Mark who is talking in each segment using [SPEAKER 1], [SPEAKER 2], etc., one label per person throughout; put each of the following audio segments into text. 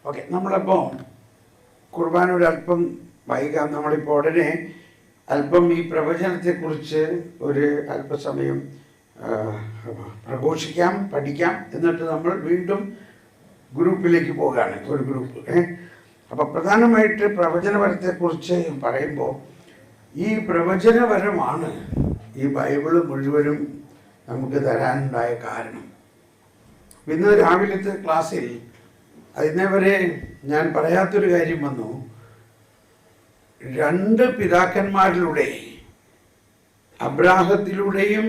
[SPEAKER 1] Okay, നമ്മളപ്പോൾ കുർബാന ഒരല്പം വൈകാം. നമ്മളിപ്പോൾ ഉടനെ അല്പം ഈ പ്രവചനത്തെക്കുറിച്ച് ഒരു അല്പസമയം പ്രഘോഷിക്കാം, പഠിക്കാം. എന്നിട്ട് നമ്മൾ വീണ്ടും ഗ്രൂപ്പിലേക്ക് പോവുകയാണ്, ഒരു ഗ്രൂപ്പ്. അപ്പോൾ പ്രധാനമായിട്ട് പ്രവചനപരത്തെക്കുറിച്ച് പറയുമ്പോൾ ഈ പ്രവചനപരമാണ് ഈ ബൈബിള് മുഴുവനും നമുക്ക് തരാനുണ്ടായ കാരണം. ഇന്ന് രാവിലത്തെ ക്ലാസ്സിൽ അതിനെ വരെ ഞാൻ പറയാത്തൊരു കാര്യം വന്നു. 2 പിതാക്കന്മാരിലൂടെ, അബ്രാഹത്തിലൂടെയും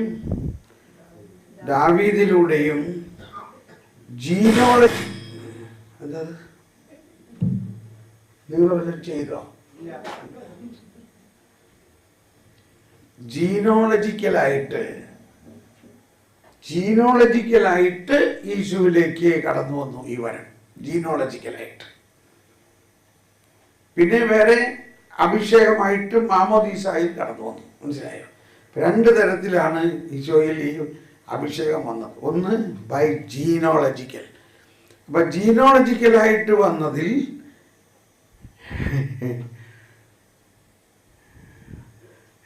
[SPEAKER 1] ദാവീദിലൂടെയും ജീനോളജി എന്താ നിങ്ങൾ വല്ലതും ചെയ്തോ? ജീനോളജിക്കലായിട്ട് യേശുവിലേക്ക് കടന്നു വന്നു ഈ വരം, ജീനോളജിക്കലായിട്ട്. പിന്നെ വേറെ അഭിഷേകമായിട്ടും മാമോദീസായും കടന്നു വന്നു. മനസ്സിലായോ? 2 തരത്തിലാണ് ഈശോയിൽ ഈ അഭിഷേകം വന്നത്. ഒന്ന് ബൈ ജീനോളജിക്കൽ. അപ്പൊ ജീനോളജിക്കലായിട്ട് വന്നതിൽ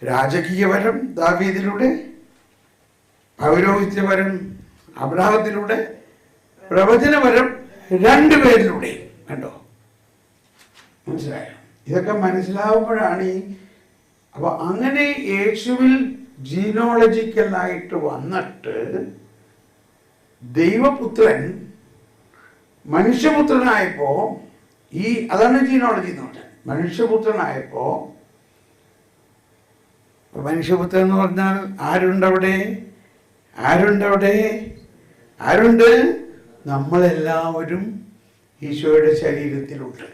[SPEAKER 1] രാജകീയവരം ദാവീദിലൂടെ, പൗരോഹിത്യവരം അബ്രാഹത്തിലൂടെ, പ്രവചനവരം 2 പേരിലൂടെ. കണ്ടോ? മനസ്സിലായോ? ഇതൊക്കെ മനസ്സിലാവുമ്പോഴാണ് അപ്പൊ അങ്ങനെ യേശുവിൽ ജീനോളജിക്കലായിട്ട് വന്നിട്ട് ദൈവപുത്രൻ മനുഷ്യപുത്രനായപ്പോ അതാണ് ജീനോളജി എന്ന് പറഞ്ഞാൽ. മനുഷ്യപുത്രനായപ്പോ, മനുഷ്യപുത്രൻ എന്ന് പറഞ്ഞാൽ ആരുണ്ട്? നമ്മളെല്ലാവരും ഈശോയുടെ ശരീരത്തിലുണ്ട്.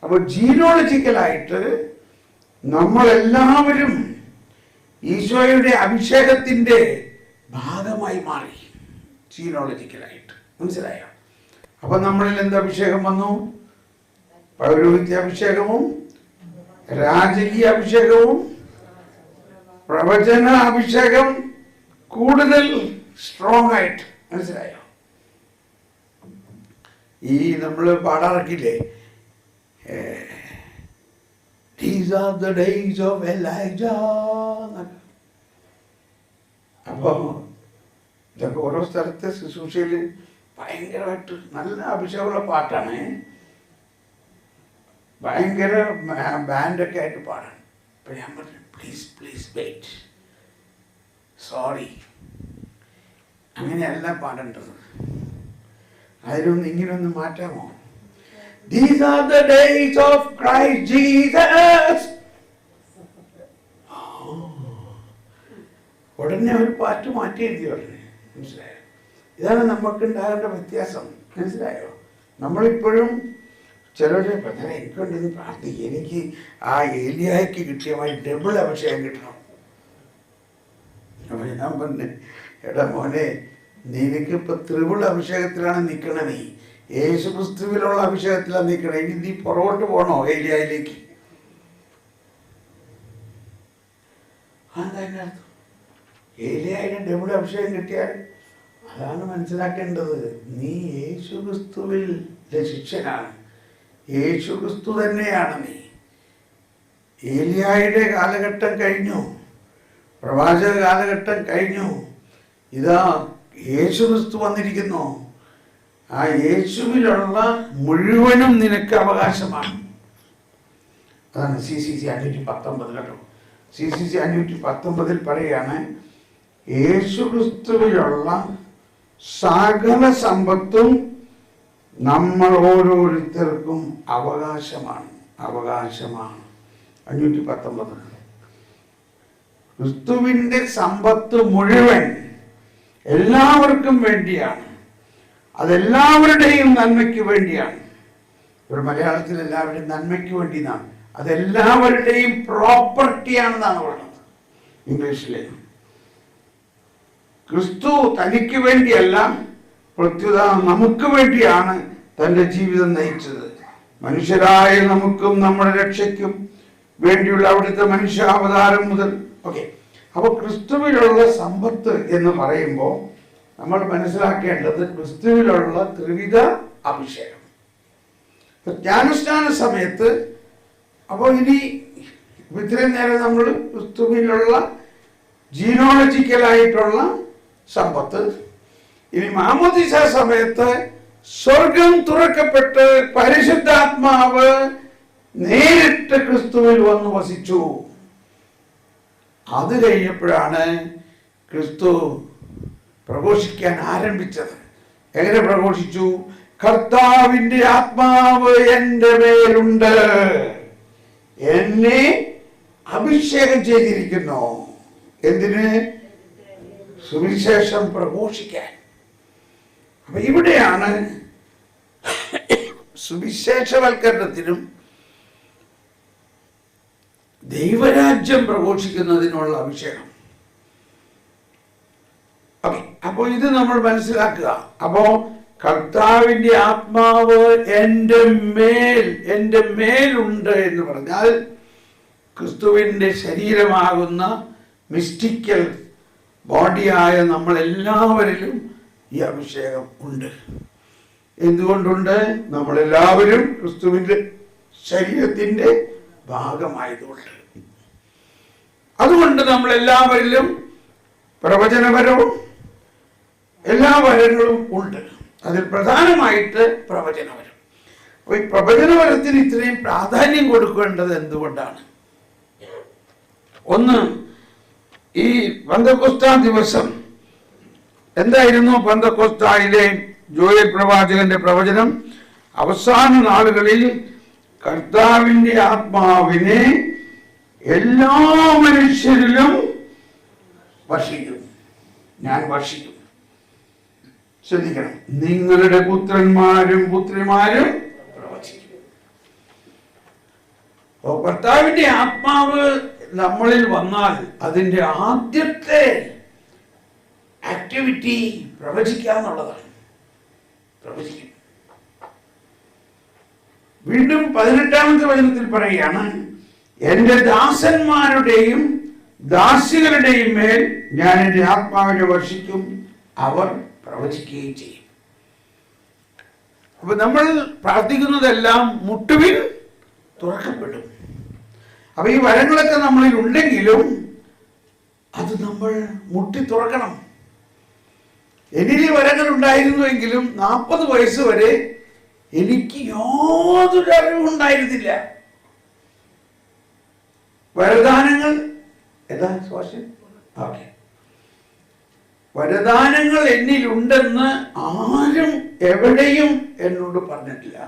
[SPEAKER 1] അപ്പോൾ ജീനോളജിക്കലായിട്ട് നമ്മളെല്ലാവരും ഈശോയുടെ അഭിഷേകത്തിൻ്റെ ഭാഗമായി മാറി. ജീനോളജിക്കലായിട്ട്. മനസ്സിലായോ? അപ്പൊ നമ്മളിൽ എന്ത് അഭിഷേകം വന്നു? പൗരോഹിത്യ അഭിഷേകവും രാജകീയ അഭിഷേകവും പ്രവചന അഭിഷേകം കൂടുതൽ സ്ട്രോങ് ആയിട്ട്. മനസ്സിലായോ? ഈ നമ്മൾ പാടാറക്കില്ലേ, These are the days of Elijah. അപ്പോ ഇതൊക്കെ ഓരോ സ്ഥലത്തെ ശുശ്രൂഷയിൽ ഭയങ്കരമായിട്ട് നല്ല അഭിഷേകമുള്ള പാട്ടാണ്. ഭയങ്കര ബാൻഡൊക്കെ ആയിട്ട് പാടാണ്. അപ്പൊ ഞാൻ പറഞ്ഞു, പ്ലീസ് വെയിറ്റ്, സോറി, അങ്ങനെയല്ല പാടേണ്ടത്. അതിനൊന്ന് ഇങ്ങനൊന്ന് മാറ്റാമോ? These are the days of Christ Jesus. ഉടനെ ഒരു പാട്ട് മാറ്റി എഴുതി പറഞ്ഞു. മനസ്സിലായോ? ഇതാണ് നമുക്കുണ്ടാകേണ്ട വ്യത്യാസം. മനസ്സിലായോ? നമ്മളിപ്പോഴും ചിലരുടെ പ്രധാന എനിക്കുണ്ടെന്ന് പ്രാർത്ഥിക്കുക, എനിക്ക് ആ ഏലിയായ്ക്ക് കിട്ടിയമായി ഡബിൾ അഭിഷേകം കിട്ടണം. അപ്പൊ ഞാൻ പറഞ്ഞു, എടാ മോനെ, നിനക്കിപ്പോ ത്രിപിൾ അഭിഷേകത്തിലാണ് നിൽക്കണേ. നീ യേശു ക്രിസ്തുവിലുള്ള അഭിഷേകത്തിലാണ് നിൽക്കണേ. ഇനി നീ പുറകോട്ട് പോകണോ ഏലിയായിലേക്ക്? അതെന്താ അതിൻ്റെ അർത്ഥം? ഏലിയായിന് ഡബിൾ അഭിഷേകം കിട്ടിയാൽ അതാണ് മനസ്സിലാക്കേണ്ടത്. നീ യേശു ക്രിസ്തുവിലെ ശിഷ്യനാണ്. യേശു ക്രിസ്തു തന്നെയാണ് നീ. ഏലിയായുടെ കാലഘട്ടം കഴിഞ്ഞു, പ്രവാചക കാലഘട്ടം കഴിഞ്ഞു. ഇതാ യേശു ക്രിസ്തു വന്നിരിക്കുന്നു. ആ യേശുവിലുള്ള മുഴുവനും നിനക്ക് അവകാശമാണ്. അതാണ് CCC 519. കേട്ടോ, CCC 519 പറയുകയാണ്, യേശു ക്രിസ്തുവിലുള്ള സകല സമ്പത്തും നമ്മൾ ഓരോരുത്തർക്കും അവകാശമാണ്. 519. ക്രിസ്തുവിൻ്റെ സമ്പത്ത് മുഴുവൻ എല്ലാവർക്കും വേണ്ടിയാണ്. അതെല്ലാവരുടെയും നന്മയ്ക്ക് വേണ്ടിയാണ്. ഒരു മലയാളത്തിൽ എല്ലാവരുടെയും നന്മയ്ക്ക് വേണ്ടി എന്നാണ്. അതെല്ലാവരുടെയും പ്രോപ്പർട്ടിയാണെന്നാണ് പറയുന്നത് ഇംഗ്ലീഷിലെ. ക്രിസ്തു തനിക്ക് വേണ്ടിയല്ല, പ്രത്യുത നമുക്ക് വേണ്ടിയാണ് തൻ്റെ ജീവിതം നയിച്ചത്. മനുഷ്യരായ നമുക്കും നമ്മുടെ രക്ഷയ്ക്കും വേണ്ടിയുള്ള അവിടുത്തെ മനുഷ്യാവതാരം മുതൽ. ഓക്കെ, അപ്പോൾ ക്രിസ്തുവിലുള്ള സമ്പത്ത് എന്ന് പറയുമ്പോൾ നമ്മൾ മനസ്സിലാക്കേണ്ടത് ക്രിസ്തുവിലുള്ള ത്രിവിധ അഭിഷേകം. ജ്ഞാനസ്നാന സമയത്ത് അപ്പോൾ ഇനി ഇത്രയും നേരം നമ്മൾ ക്രിസ്തുവിലുള്ള ജീനോളജിക്കലായിട്ടുള്ള സമ്പത്ത്, ഇനി മാമോദീസ സമയത്ത് സ്വർഗം തുറക്കപ്പെട്ട് പരിശുദ്ധാത്മാവ് നേരിട്ട് ക്രിസ്തുവിൽ വന്ന് വസിച്ചു. അത് കഴിഞ്ഞപ്പോഴാണ് ക്രിസ്തു പ്രഘോഷിക്കാൻ ആരംഭിച്ചത്. എങ്ങനെ പ്രഘോഷിച്ചു? കർത്താവിന്റെ ആത്മാവ് എൻ്റെ മേലുണ്ട്, എന്നെ അഭിഷേകം ചെയ്തിരിക്കുന്നു. എന്തിന്? സുവിശേഷം പ്രഘോഷിക്കാൻ. അപ്പൊ ഇവിടെയാണ് സുവിശേഷവൽക്കരണത്തിനും ദൈവരാജ്യം പ്രഘോഷിക്കുന്നതിനുള്ള അഭിഷേകം. അപ്പോ ഇത് നമ്മൾ മനസ്സിലാക്കുക. അപ്പോ കർത്താവിന്റെ ആത്മാവ് എൻ്റെ മേലുണ്ട് എന്ന് പറഞ്ഞാൽ ക്രിസ്തുവിന്റെ ശരീരമാകുന്ന മിസ്റ്റിക്കൽ ബോഡിയായ നമ്മളെല്ലാവരിലും ഈ അഭിഷേകം ഉണ്ട്. എന്തുകൊണ്ടുണ്ട്? നമ്മളെല്ലാവരും ക്രിസ്തുവിന്റെ ശരീരത്തിന്റെ ഭാഗമായതുകൊണ്ട്. അതുകൊണ്ട് നമ്മളെല്ലാവരിലും പ്രവചനപരവും എല്ലാ വരങ്ങളും ഉണ്ട്. അതിൽ പ്രധാനമായിട്ട് പ്രവചനപരം. അപ്പൊ ഈ പ്രവചനപരത്തിന് ഇത്രയും പ്രാധാന്യം കൊടുക്കേണ്ടത് എന്തുകൊണ്ടാണ്? ഒന്ന്, ഈ പെന്തക്കോസ്താ ദിവസം എന്തായിരുന്നു? പെന്തക്കോസ്തായിലെ ജോയൽ പ്രവാചകന്റെ പ്രവചനം, അവസാന നാളുകളിൽ കർത്താവിന്റെ ആത്മാവിനെ എല്ലാ മനുഷ്യരിലും വർഷിക്കും, ഞാൻ വർഷിക്കും. ശ്രദ്ധിക്കണം, നിങ്ങളുടെ പുത്രന്മാരും പുത്രിമാരും പ്രവചിക്കും. കർത്താവിന്റെ ആത്മാവ് നമ്മളിൽ വന്നാൽ അതിന്റെ ആദ്യത്തെ ആക്ടിവിറ്റി പ്രവചിക്കാന്നുള്ളതാണ്. പ്രവചിക്കും. വീണ്ടും 18-ാമത്തെ വചനത്തിൽ പറയുകയാണ്, എന്റെ ദാസന്മാരുടെയും ദാസികളുടെയും മേൽ ഞാൻ എൻ്റെ ആത്മാവിനെ വർഷിക്കും, അവർ പ്രവചിക്കുകയും ചെയ്യും. അപ്പൊ നമ്മൾ പ്രാർത്ഥിക്കുന്നതെല്ലാം മുട്ടുവിൽ തുറക്കപ്പെടും. അപ്പൊ ഈ വരങ്ങളൊക്കെ നമ്മളിൽ ഉണ്ടെങ്കിലും അത് നമ്മൾ മുട്ടി തുറക്കണം. എന്നിൽ ഈ വരങ്ങൾ ഉണ്ടായിരുന്നുവെങ്കിലും 40 വയസ്സ് വരെ എനിക്ക് യാതൊരു അറിവുണ്ടായിരുന്നില്ല. വരദാനങ്ങൾ വരദാനങ്ങൾ എന്നിലുണ്ടെന്ന് ആരും എവിടെയും എന്നോട് പറഞ്ഞിട്ടില്ല.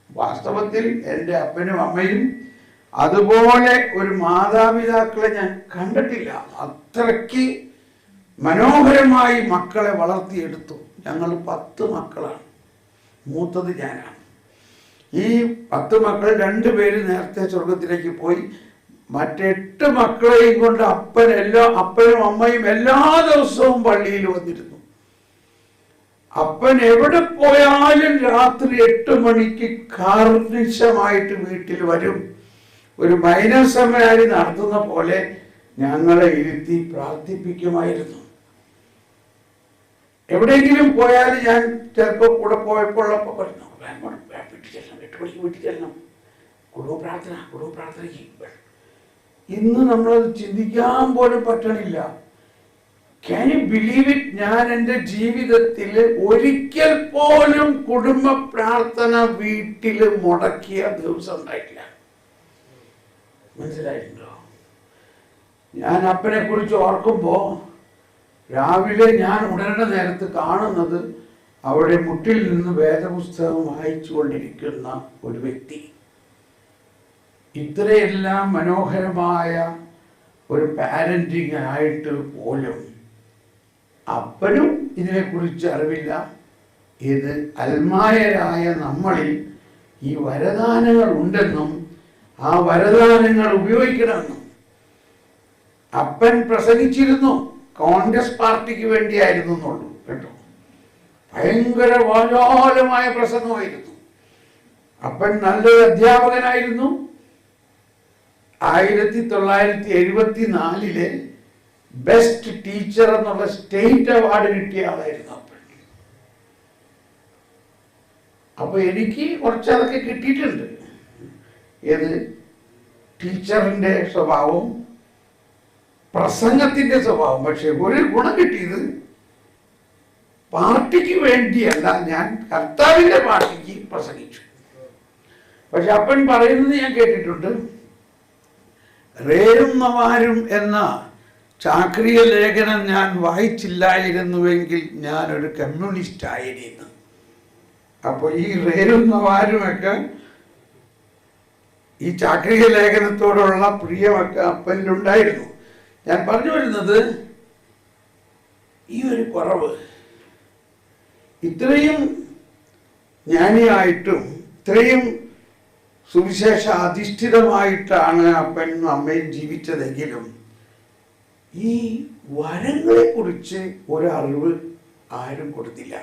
[SPEAKER 1] വാസ്തവത്തിൽ എൻ്റെ അപ്പനും അമ്മയും അതുപോലെ ഒരു മാതാപിതാക്കളെ ഞാൻ കണ്ടിട്ടില്ല. അത്രയ്ക്ക് മനോഹരമായി മക്കളെ വളർത്തിയെടുത്തു. ഞങ്ങൾ 10 മക്കളാണ്, മൂത്തത് ഞാനാണ്. ഈ 10 മക്കൾ 2 പേര് നേരത്തെ സ്വർഗത്തിലേക്ക് പോയി. മറ്റ്8 മക്കളെയും കൊണ്ട് അപ്പനും അമ്മയും എല്ലാ ദിവസവും പള്ളിയിൽ വന്നിരുന്നു. അപ്പൻ എവിടെ പോയാലും രാത്രി 8 മണിക്ക് കാർനിശമായിട്ട് വീട്ടിൽ വരും. ഒരു മൈനസമയായി നടത്തുന്ന പോലെ ഞങ്ങളെ ഇരുത്തി പ്രാർത്ഥിപ്പിക്കുമായിരുന്നു. എവിടെയെങ്കിലും പോയാൽ ഞാൻ ചിലപ്പോൾ കൂടെ പോയപ്പോഴപ്പോൾ പറഞ്ഞു, 8 മണിക്ക് വീട്ടിൽ ചെല്ലണം, കുടുംബ പ്രാർത്ഥനയ്ക്ക്. ഇന്ന് നമ്മളത് ചിന്തിക്കാൻ പോലും പറ്റണില്ല. Can you believe it? ഞാൻ എൻ്റെ ജീവിതത്തിൽ ഒരിക്കൽ പോലും കുടുംബ പ്രാർത്ഥന വീട്ടിൽ മുടക്കിയ ദിവസം ഉണ്ടായിട്ടില്ല. മനസ്സിലായിട്ടുണ്ടോ? ഞാൻ അപ്പനെ കുറിച്ച് ഓർക്കുമ്പോൾ രാവിലെ ഞാൻ ഉണരുന്ന നേരത്ത് കാണുന്നത് അവിടെ മുട്ടിൽ നിന്ന് വേദപുസ്തകം വായിച്ചു കൊണ്ടിരിക്കുന്ന ഒരു വ്യക്തി. ഇത്രയെല്ലാം മനോഹരമായ ഒരു പാരന്റിങ് ആയിട്ട് പോലും അപ്പനും ഇതിനെക്കുറിച്ച് അറിവില്ല. ഇത് അൽമായരായ നമ്മളിൽ ഈ വരദാനങ്ങൾ ഉണ്ടെന്നും ആ വരദാനങ്ങൾ ഉപയോഗിക്കണമെന്നും അപ്പൻ പ്രസംഗിച്ചിരുന്നു. കോൺഗ്രസ് പാർട്ടിക്ക് വേണ്ടിയായിരുന്നു എന്നുള്ളൂ കേട്ടോ. ഭയങ്കര വാചാലമായ പ്രസംഗമായിരുന്നു. അപ്പൻ നല്ലൊരു അധ്യാപകനായിരുന്നു. 1974 ബെസ്റ്റ് ടീച്ചർ എന്നുള്ള സ്റ്റേറ്റ് അവാർഡ് കിട്ടിയ ആളായിരുന്നു അപ്പൻ. അപ്പൊ എനിക്ക് കുറച്ച് അതൊക്കെ കിട്ടിയിട്ടുണ്ട്. ഏത്? ടീച്ചറിന്റെ സ്വഭാവം, പ്രസംഗത്തിന്റെ സ്വഭാവം. പക്ഷെ ഒരു ഗുണം കിട്ടിയത്, പാർട്ടിക്ക് വേണ്ടിയല്ല, ഞാൻ കർത്താവിന്റെ പാർട്ടിക്ക് പ്രസംഗിച്ചു. പക്ഷെ അപ്പൻ പറയുന്നത് ഞാൻ കേട്ടിട്ടുണ്ട്, റേരും നവാരും എന്ന ചാക്രിക ലേഖനം ഞാൻ വായിച്ചില്ലായിരുന്നുവെങ്കിൽ ഞാനൊരു കമ്മ്യൂണിസ്റ്റ് ആയിരുന്നു. അപ്പോൾ ഈ റേരും നവാരുമൊക്കെ ഈ ചാക്രിക ലേഖനത്തോടുള്ള പ്രിയമൊക്കെ അപ്പനിലുണ്ടായിരുന്നു. ഞാൻ പറഞ്ഞു വരുന്നത്, ഈ ഒരു കുറവ്, ഇത്രയും ജ്ഞാനിയായിട്ടും ഇത്രയും സുവിശേഷ അധിഷ്ഠിതമായിട്ടാണ് അപ്പനും അമ്മയും ജീവിച്ചതെങ്കിലും ഈ വരങ്ങളെ കുറിച്ച് ഒരറിവ് ആരും കൊടുത്തില്ല,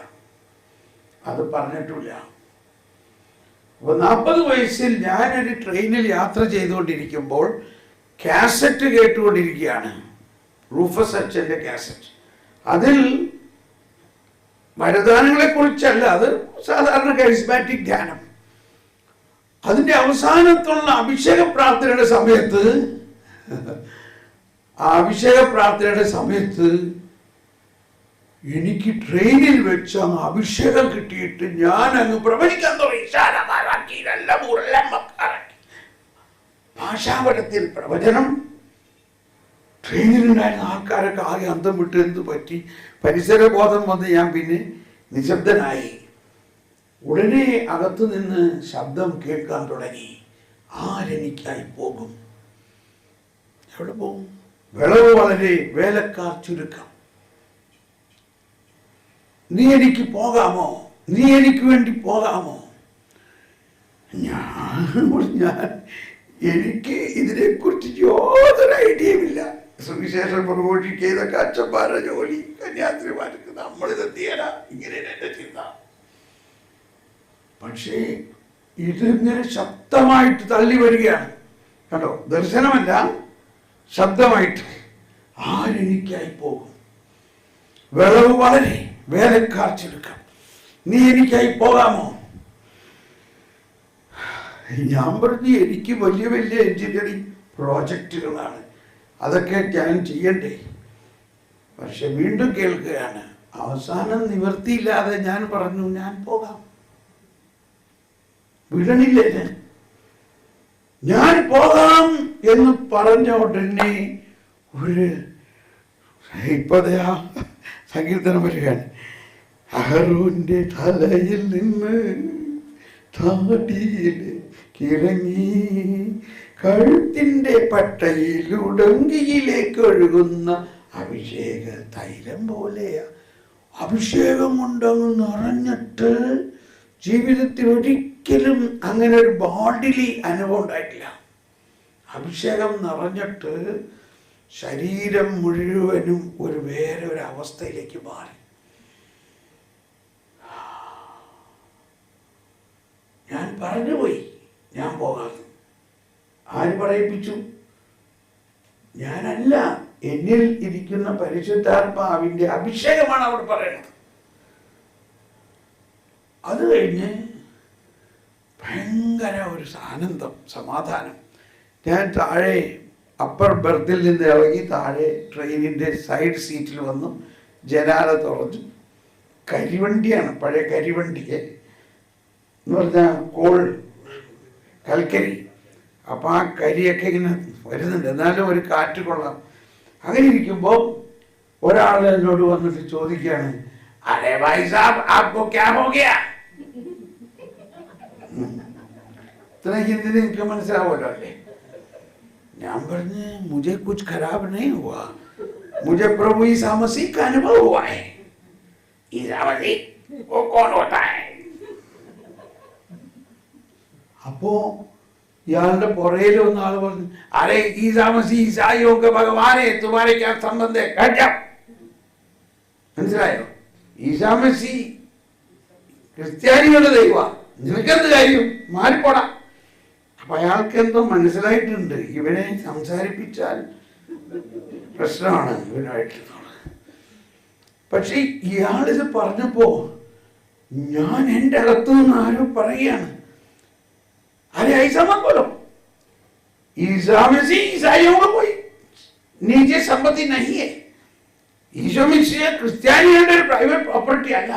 [SPEAKER 1] അത് പറഞ്ഞിട്ടില്ല. അപ്പോൾ 40 വയസ്സിൽ ഞാനൊരു ട്രെയിനിൽ യാത്ര ചെയ്തുകൊണ്ടിരിക്കുമ്പോൾ കാസറ്റ് കേട്ടുകൊണ്ടിരിക്കുകയാണ്, റൂഫസ് അച്ഛൻ്റെ കാസറ്റ്. അതിൽ വരദാനങ്ങളെ കുറിച്ചല്ല, അത് സാധാരണ കരിസ്മാറ്റിക് ധ്യാനം. അതിൻ്റെ അവസാനത്തുള്ള അഭിഷേക പ്രാർത്ഥനയുടെ സമയത്ത്, ആ അഭിഷേക പ്രാർത്ഥനയുടെ സമയത്ത് എനിക്ക് ട്രെയിനിൽ വെച്ച് അങ്ങ് അഭിഷേകം കിട്ടിയിട്ട് ഞാൻ അങ്ങ് പ്രവചിക്കാൻ തുടങ്ങി. ഭാഷാപരത്തിൽ പ്രവചനം. ട്രെയിനിലുണ്ടായിരുന്ന ആൾക്കാരൊക്കെ ആകെ അന്തം വിട്ട് എന്ത് പറ്റി, പരിസരബോധം വന്ന് ഞാൻ പിന്നെ നിശബ്ദനായി. ഉടനെ അകത്തു നിന്ന് ശബ്ദം കേൾക്കാൻ തുടങ്ങി, ആരെനിക്കായി പോകും? എവിടെ പോകും? വിളവ് വളരെ, വേലക്കാർ ചുരുക്കം. നീ എനിക്ക് പോകാമോ? നീ എനിക്ക് വേണ്ടി പോകാമോ? ഞാൻ എനിക്ക് ഇതിനെക്കുറിച്ച് യാതൊരു ഐഡിയയുമില്ല. സുവിശേഷം പ്രഘോഷിക്കുക, ഇതൊക്കെ അച്ഛന്മാരുടെ ജോലി, കന്യാസ്ത്രീമാർക്ക്, നമ്മളിതെത്തിയാലാ ഇങ്ങനെ എന്റെ ചിന്ത. പക്ഷേ ഇതിങ്ങനെ ശബ്ദമായിട്ട് തള്ളി വരികയാണ്, കണ്ടോ? ദർശനമല്ല, ശബ്ദമായിട്ട്. ആരെനിക്കായി പോകും? വിളവ് വളരെ, വേലക്കാർ ചുരുക്കം. നീ എനിക്കായി പോകാമോ? ഞാൻ പറഞ്ഞു, എനിക്ക് വലിയ വലിയ എഞ്ചിനീയറിംഗ് പ്രോജക്റ്റുകളാണ്, അതൊക്കെ ഞാൻ ചെയ്യണ്ടേ. പക്ഷെ വീണ്ടും കേൾക്കുകയാണ്. അവസാനം നിവൃത്തിയില്ലാതെ ഞാൻ പറഞ്ഞു, ഞാൻ പോകാം. വിടണില്ലേ? ഞാൻ പോകാം എന്ന് പറഞ്ഞ ഉടനെ ഒരു ഇപ്പതയാ സങ്കീർത്തനം വരികയാണ്. അഹറോന്റെ തലയിൽ നിന്ന് താടിയിലേക്ക് ഇറങ്ങി കഴുത്തിന്റെ പട്ടയിലുടങ്കിയിലേക്ക് ഒഴുകുന്ന അഭിഷേക തൈലം പോലെയാ. അഭിഷേകം കൊണ്ടങ്ങ് നിറഞ്ഞിട്ട് ജീവിതത്തിൽ ഒരിക്കലും അങ്ങനെ ഒരു ബോഡിലി അനുഭവം ഉണ്ടായിട്ടില്ല. അഭിഷേകം നിറഞ്ഞിട്ട് ശരീരം മുഴുവനും ഒരു വേറെ ഒരു അവസ്ഥയിലേക്ക് മാറി. ഞാൻ പറഞ്ഞുപോയി, ഞാൻ പോകാം. ആര് പറയിപ്പിച്ചു? ഞാനല്ല, എന്നിൽ ഇരിക്കുന്ന പരിശുദ്ധാത്മാവിന്റെ അഭിഷേകമാണ് അവിടെ പറയുന്നത്. അത് കഴിഞ്ഞ് ഭയങ്കര ഒരു ആനന്ദം, സമാധാനം. ഞാൻ താഴെ അപ്പർ ബെർത്തിൽ നിന്ന് ഇറങ്ങി താഴെ ട്രെയിനിൻ്റെ സൈഡ് സീറ്റിൽ വന്നു, ജനാല തുറന്നു. കരിവണ്ടിയാണ്, പഴയ കരിവണ്ടി എന്ന് പറഞ്ഞാൽ കോൾ, കൽക്കരി. അപ്പം ആ കരിയൊക്കെ ഇങ്ങനെ വരുന്നുണ്ട്, എന്നാലും ഒരു കാറ്റ് കൊള്ളാം. അങ്ങനെ ഇരിക്കുമ്പോൾ ഒരാൾ എന്നോട് വന്നിട്ട് ചോദിക്കുകയാണ്, അരേ ഭായ് സാബ് ആപ്കോ ക്യാ ഹോ ഗയാ? ഇത്ര ഹിന്ദി നിങ്ങൾക്ക് മനസ്സിലാവുമല്ലോ അല്ലേ? ഞാൻ പറഞ്ഞു, മുझे कुछ खराब नहीं हुआ, मुझे प्रभु ईसा मसीह का अनुभव हुआ है. ईसा मसीह वो कौन होता है? അപ്പോ ഇയാളുടെ പുറയിൽ വന്ന ആള് പറഞ്ഞു, അരെ ഈസാ മസീഹ് ഈസായിയോ കെ ഭഗവാനെ തുമാരെ ക്യാ സംബന്ധം है? മനസ്സിലായോ? ഈസാ മസീഹ് ക്രിസ്ത്യാനികളുടെ ദൈവമാണ്, നിനക്കെന്ത് കാര്യം? മാറിപ്പോടാ. അപ്പൊ അയാൾക്ക് എന്തോ മനസ്സിലായിട്ടുണ്ട്, ഇവനെ സംസാരിപ്പിച്ചാൽ പ്രശ്നമാണ് ഇവനായിട്ടുള്ളത്. പക്ഷെ ഇയാളിത് പറഞ്ഞപ്പോ ഞാൻ എൻ്റെ അകത്തു നിന്ന് ആരോ പറയുകയാണ്, अरे ऐसा मत बोलो, ईसा मसीह ईसाइयों का कोई निजी संपत्ति नहीं है. ഈശോ മിശിഹ ക്രിസ്ത്യാനികളുടെ ഒരു പ്രൈവറ്റ് പ്രോപ്പർട്ടി അല്ല.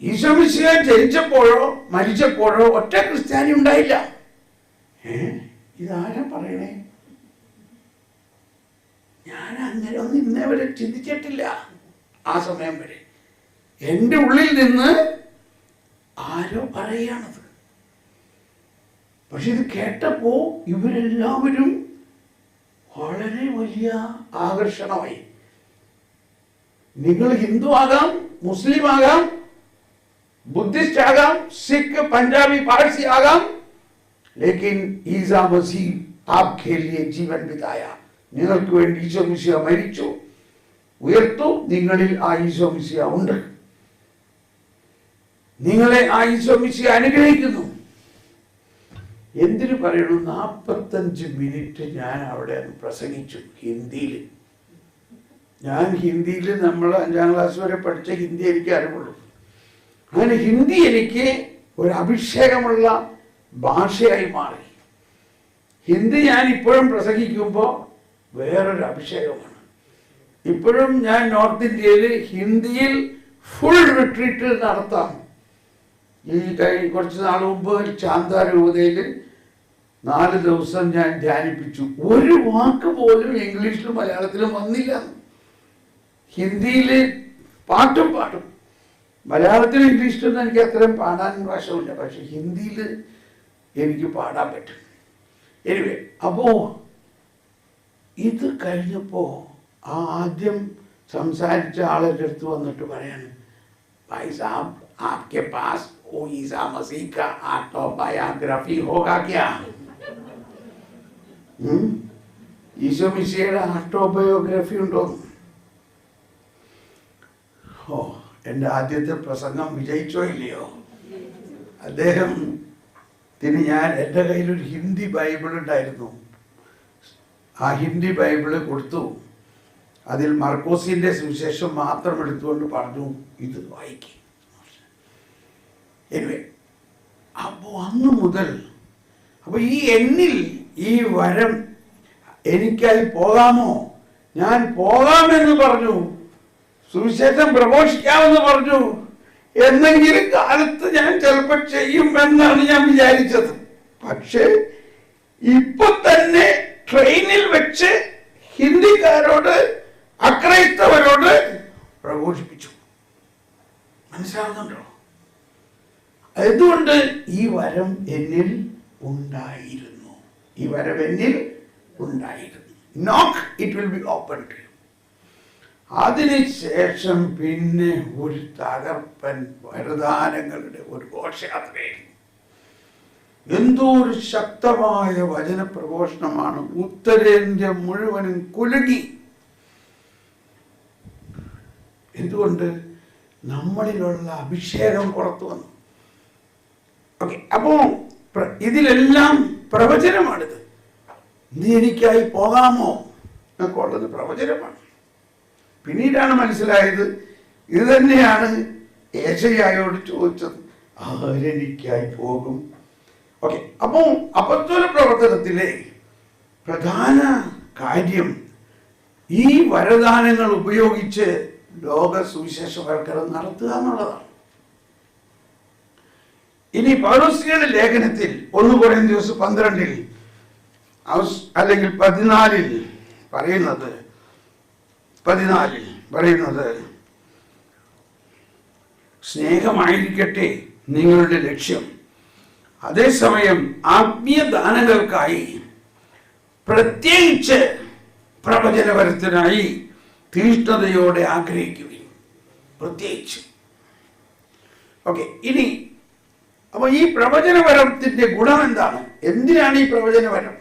[SPEAKER 1] ഈശോ മിശിഹ ജനിച്ചപ്പോഴോ മരിച്ചപ്പോഴോ ഒറ്റ ക്രിസ്ത്യാനി ഉണ്ടായില്ല. ഇതാരാ പറയണേ? ഞാൻ അങ്ങനെ ഒന്നും ഇന്നേ വരെ ചിന്തിച്ചിട്ടില്ല. ആ സമയം വരെ എൻ്റെ ഉള്ളിൽ നിന്ന് ആരോ പറയാണത്. പക്ഷെ ഇത് കേട്ടപ്പോ ഇവരെല്ലാവരും വളരെ വലിയ ആകർഷണമായി. നിങ്ങൾ ഹിന്ദു ആകാം, മുസ്ലിം ആകാം, ബുദ്ധിസ്റ്റ് ആകാം, സിഖ്, പഞ്ചാബി, പാർസി ആകാം, ലേക്കിൻ ഈസാ മസീഹ് ആപ്കെ ലിയേ ജീവൻ ബിതായ. നിങ്ങൾക്ക് വേണ്ടി ഈശോ മിശിഹ മരിച്ചു, ഉയർത്തു. നിങ്ങളിൽ ആ ഈശോ മിശിഹ ഉണ്ട്. നിങ്ങളെ ആ ഈശോ മിശിഹ അനുഗ്രഹിക്കുന്നു. എന്തിനു പറയണു? 45 മിനിറ്റ് ഞാൻ അവിടെ പ്രസംഗിച്ചു ഹിന്ദിയിൽ. ഞാൻ ഹിന്ദിയിൽ നമ്മൾ 5ാം ക്ലാസ് വരെ പഠിച്ച ഹിന്ദി എനിക്ക് അറിവുള്ളൂ. അങ്ങനെ ഹിന്ദി എനിക്ക് ഒരു അഭിഷേകമുള്ള ഭാഷയായി മാറി. ഹിന്ദി ഞാൻ ഇപ്പോഴും പ്രസംഗിക്കുമ്പോൾ വേറൊരു അഭിഷേകമാണ്. ഇപ്പോഴും ഞാൻ നോർത്ത് ഇന്ത്യയിൽ ഹിന്ദിയിൽ ഫുൾ റിട്രീറ്റ് നടത്താം. ഈ കുറച്ച് നാൾ മുമ്പ് ചാന്ത രൂപതയിൽ 4 ദിവസം ഞാൻ ധ്യാനിപ്പിച്ചു. ഒരു വാക്ക് പോലും ഇംഗ്ലീഷിലും മലയാളത്തിലും വന്നില്ല. ഹിന്ദിയിൽ പാട്ടും പാടും. മലയാളത്തിലും ഇംഗ്ലീഷിലൊന്നും എനിക്ക് അത്രയും പാടാൻ വശമില്ല. പക്ഷെ ഹിന്ദിയിൽ എനിക്ക് പാടാൻ പറ്റും. എനിവേ, അപ്പോൾ ഇത് കഴിഞ്ഞപ്പോൾ ആദ്യം സംസാരിച്ച ആളെൻ്റെ അടുത്ത് വന്നിട്ട് പറയാണ്, ഭായ് സാബ് आपके पास वो ईसा मसीह का ऑटोबायोग्राफी होगा क्या? ഈശോ മിശിഹയുടെ ഓട്ടോബയോഗ്രഫി ഉണ്ടോ? ഓ, എൻ്റെ ആദ്യത്തെ പ്രസംഗം വിജയിച്ചോ ഇല്ലയോ? അദ്ദേഹത്തിന് എൻ്റെ കയ്യിലൊരു ഹിന്ദി ബൈബിൾ ഉണ്ടായിരുന്നു. ആ ഹിന്ദി ബൈബിള് കൊടുത്തു. അതിൽ മർക്കോസിൻ്റെ സുവിശേഷം മാത്രം എടുത്തുകൊണ്ട് പറഞ്ഞു, ഇത് വായിക്കും. അപ്പോൾ അന്ന് മുതൽ ഈ എന്നിൽ ഈ വരം എനിക്കായി പോകാമോ? ഞാൻ പോകാമെന്ന് പറഞ്ഞു, സുവിശേഷം പ്രഘോഷിക്കാമെന്ന് പറഞ്ഞു. എന്നെങ്കിലും കാലത്ത് ഞാൻ ചിലപ്പോൾ ചെയ്യുമെന്നാണ് ഞാൻ വിചാരിച്ചത്. പക്ഷേ ഇപ്പൊ തന്നെ ട്രെയിനിൽ വെച്ച് ഹിന്ദിക്കാരോട്, അക്രൈസ്തവരോട് പ്രഘോഷിപ്പിച്ചു. മനസ്സിലാവുന്നുണ്ടോ? അതുകൊണ്ട് ഈ വരം എന്നിൽ ഉണ്ടായിരുന്നു. ഈ വരം എന്നിൽ ഉണ്ടായിരുന്നു. നോക്ക്, it will be open to you. അതിനുശേഷം പിന്നെ ഒരു തകർപ്പൻ വരദാനങ്ങളുടെ ഒരു ഘോഷയാത്രയായിരുന്നു. എന്തോ ഒരു ശക്തമായ വചന പ്രഘോഷണമാണ്. ഉത്തരേന്ത്യ മുഴുവനും കുലുങ്ങി. എന്തുകൊണ്ട്? നമ്മളിലുള്ള അഭിഷേകം പുറത്തു വന്നു. ഓക്കെ, അപ്പോ ഇതിലെല്ലാം പ്രവചനമാണിത്. നീ എനിക്കായി പോകാമോ എന്നൊക്കെ ഉള്ളത് പ്രവചനമാണ്. പിന്നീടാണ് മനസ്സിലായത് ഇത് തന്നെയാണ് യേശയ്യായോട് ചോദിച്ചത്, ആരെനിക്കായി പോകും. ഓക്കെ, അപ്പോൾ അപ്പോസ്തല പ്രവർത്തനത്തിലെ പ്രധാന കാര്യം ഈ വരദാനങ്ങൾ ഉപയോഗിച്ച് ലോക സുവിശേഷവൽക്കരണം നടത്തുക എന്നുള്ളതാണ്. ഇനി പൗലോസ്ലിയുടെ ലേഖനത്തിൽ 1 കൊരിന്ത്യർ 12 അല്ലെങ്കിൽ 14 പറയുന്നത് സ്നേഹമായിരിക്കട്ടെ നിങ്ങളുടെ ലക്ഷ്യം. അതേസമയം ആത്മീയ ദാനങ്ങൾക്കായി, പ്രത്യേകിച്ച് പ്രവചനപരത്തിനായി തീഷ്ണതയോടെ ആഗ്രഹിക്കുകയും. പ്രത്യേകിച്ച് ഓക്കെ, ഇനി അപ്പൊ ഈ പ്രവചനപരത്തിന്റെ ഗുണം എന്താണ്? എന്തിനാണ് ഈ പ്രവചനപരം?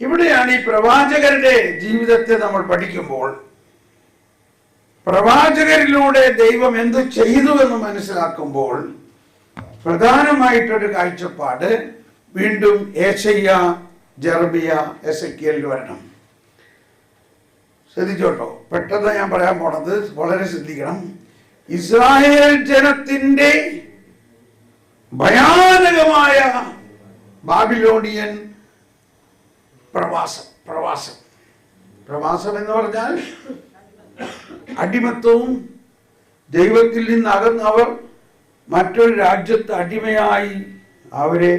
[SPEAKER 1] ഇവിടെയാണ് ഈ പ്രവാചകരുടെ ജീവിതത്തെ നമ്മൾ പഠിക്കുമ്പോൾ പ്രവാചകരിലൂടെ ദൈവം എന്ത് ചെയ്തു എന്ന് മനസ്സിലാക്കുമ്പോൾ പ്രധാനമായിട്ടൊരു കാഴ്ചപ്പാട് വീണ്ടും യേശയ്യ ജെറമിയ, എസെക്കിയേൽ വരണം. ശ്രദ്ധിച്ചോട്ടോ, പെട്ടെന്ന് ഞാൻ പറയാൻ പോണത്, വളരെ ശ്രദ്ധിക്കണം. ഇസ്രായേൽ ജനത്തിന്റെ ഭയാനകമായ ബാബിലോണിയൻ പ്രവാസം എന്ന് പറഞ്ഞാൽ അടിമത്വവും, ദൈവത്തിൽ നിന്ന് അകന്നവർ മറ്റൊരു രാജ്യത്ത് അടിമയായി അവരെ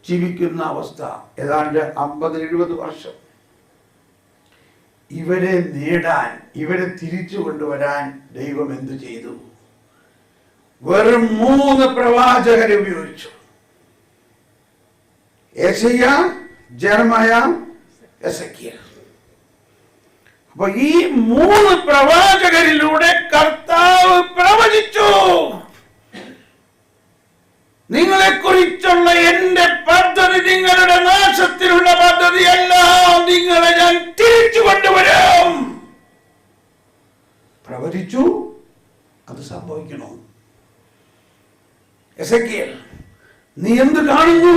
[SPEAKER 1] ജീവിക്കുന്ന അവസ്ഥ. ഏതാണ്ട് 50-70 വർഷം. ഇവരെ നേടാൻ, ഇവരെ തിരിച്ചു കൊണ്ടുവരാൻ ദൈവം എന്തു ചെയ്തു? വെറും 3 പ്രവാചകരെ ഉപയോഗിച്ചു. Isaiah, Jeremiah, Ezekiel. അപ്പൊ ഈ 3 പ്രവാചകരിലൂടെ കർത്താവ് പ്രവചിച്ചു, നിങ്ങളെ കുറിച്ചുള്ള എന്റെ പദ്ധതി നിങ്ങളുടെ നാശത്തിലുള്ള പദ്ധതിയല്ല, നിങ്ങളെ ഞാൻ തിരിച്ചു കൊണ്ടുവരും. പ്രവചിച്ചു, അത് സംഭവിക്കണോ? എസെക്കിയേൽ, നീ എന്ത് കാണുന്നു?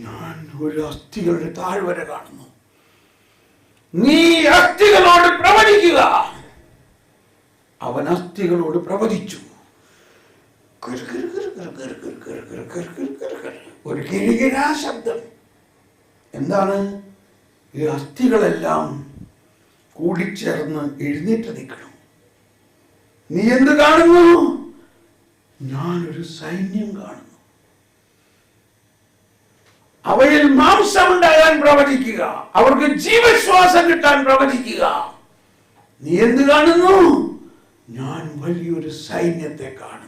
[SPEAKER 1] ഞാൻ ഒരു അസ്ഥികളുടെ താഴ്വര കാണുന്നു. നീ അസ്ഥികളോട് പ്രവചിക്കുക. അവൻ അസ്ഥികളോട് പ്രവചിച്ചു. ഒരു കിഴികിരാ ശബ്ദം. എന്താണ്? ഈ അസ്ഥികളെല്ലാം കൂടിച്ചേർന്ന് എഴുന്നേറ്റ് നിൽക്കണം. നീ എന്ത് കാണുന്നു? ഞാനൊരു സൈന്യം കാണുന്നു. അവയിൽ മാംസം ഉണ്ടാകാൻ പ്രവചിക്കുക, അവർക്ക് ജീവശ്വാസം കിട്ടാൻ പ്രവചിക്കുക. നീ എന്ത് കാണുന്നു? ഞാൻ വലിയൊരു സൈന്യത്തെ കാണുന്നു.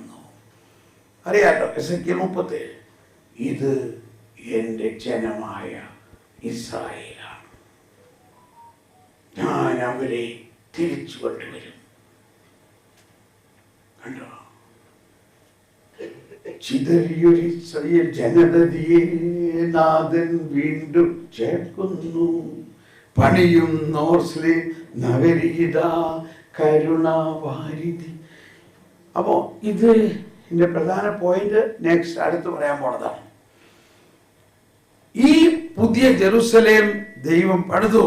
[SPEAKER 1] അറിയാലോ, എസെക്കിയേൽ 37. ഇത് എന്റെ ജനമായ ഇസ്രായേലാണ്, ഞാൻ അവരെ തിരിച്ചു കൊണ്ടുവരും. കണ്ടോ? ചിതറിയൊരു ഇസ്രായേൽ ജനതയെ നാഥൻ വീണ്ടും ചേർക്കുന്നു. പണിയുന്നോർസ്ലെ നഗരീത കരുണാവാരിധി. അപ്പോ ഇത് ഇതിന്റെ പ്രധാന പോയിന്റ് നെക്സ്റ്റ് അടുത്ത് പറയാൻ പോണതാണ്. ഈ പുതിയ ജെറുസലേം ദൈവം പണിതു.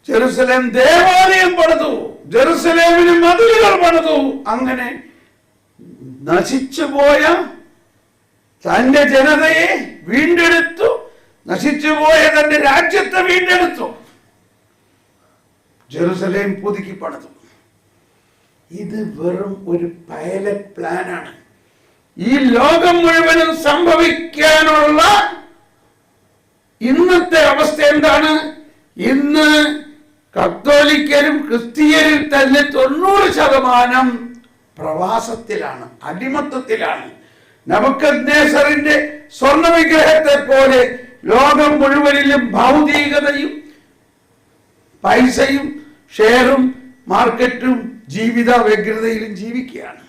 [SPEAKER 1] ജെറുസലേം ദേവാലയം പണിതു. ജെറുസലേമിന് മതിലുകൾ പണിതു. അങ്ങനെ നശിച്ചുപോയ തന്റെ ജനതയെ വീണ്ടെടുത്തു. നശിച്ചുപോയ തന്റെ രാജ്യത്തെ വീണ്ടെടുത്തു. ജെറുസലേം പുതുക്കി പണിതു. ഇത് വെറും ഒരു പൈലറ്റ് പ്ലാനാണ്. ഈ ലോകം മുഴുവനും സംഭവിക്കാനുള്ള ഇന്നത്തെ അവസ്ഥ എന്താണ്? ഇന്ന് കത്തോലിക്കരും ക്രിസ്തീയരിൽ തന്നെ 90% പ്രവാസത്തിലാണ്, അടിമത്തത്തിലാണ്. നബൂഖദ്നേസറിന്റെ സ്വർണ്ണ വിഗ്രഹത്തെ പോലെ ലോകം മുഴുവനിലും ഭൗതികതയും പൈസയും ഷെയറും മാർക്കറ്റും ജീവിത വ്യഗ്രതയിലും ജീവിക്കുകയാണ്.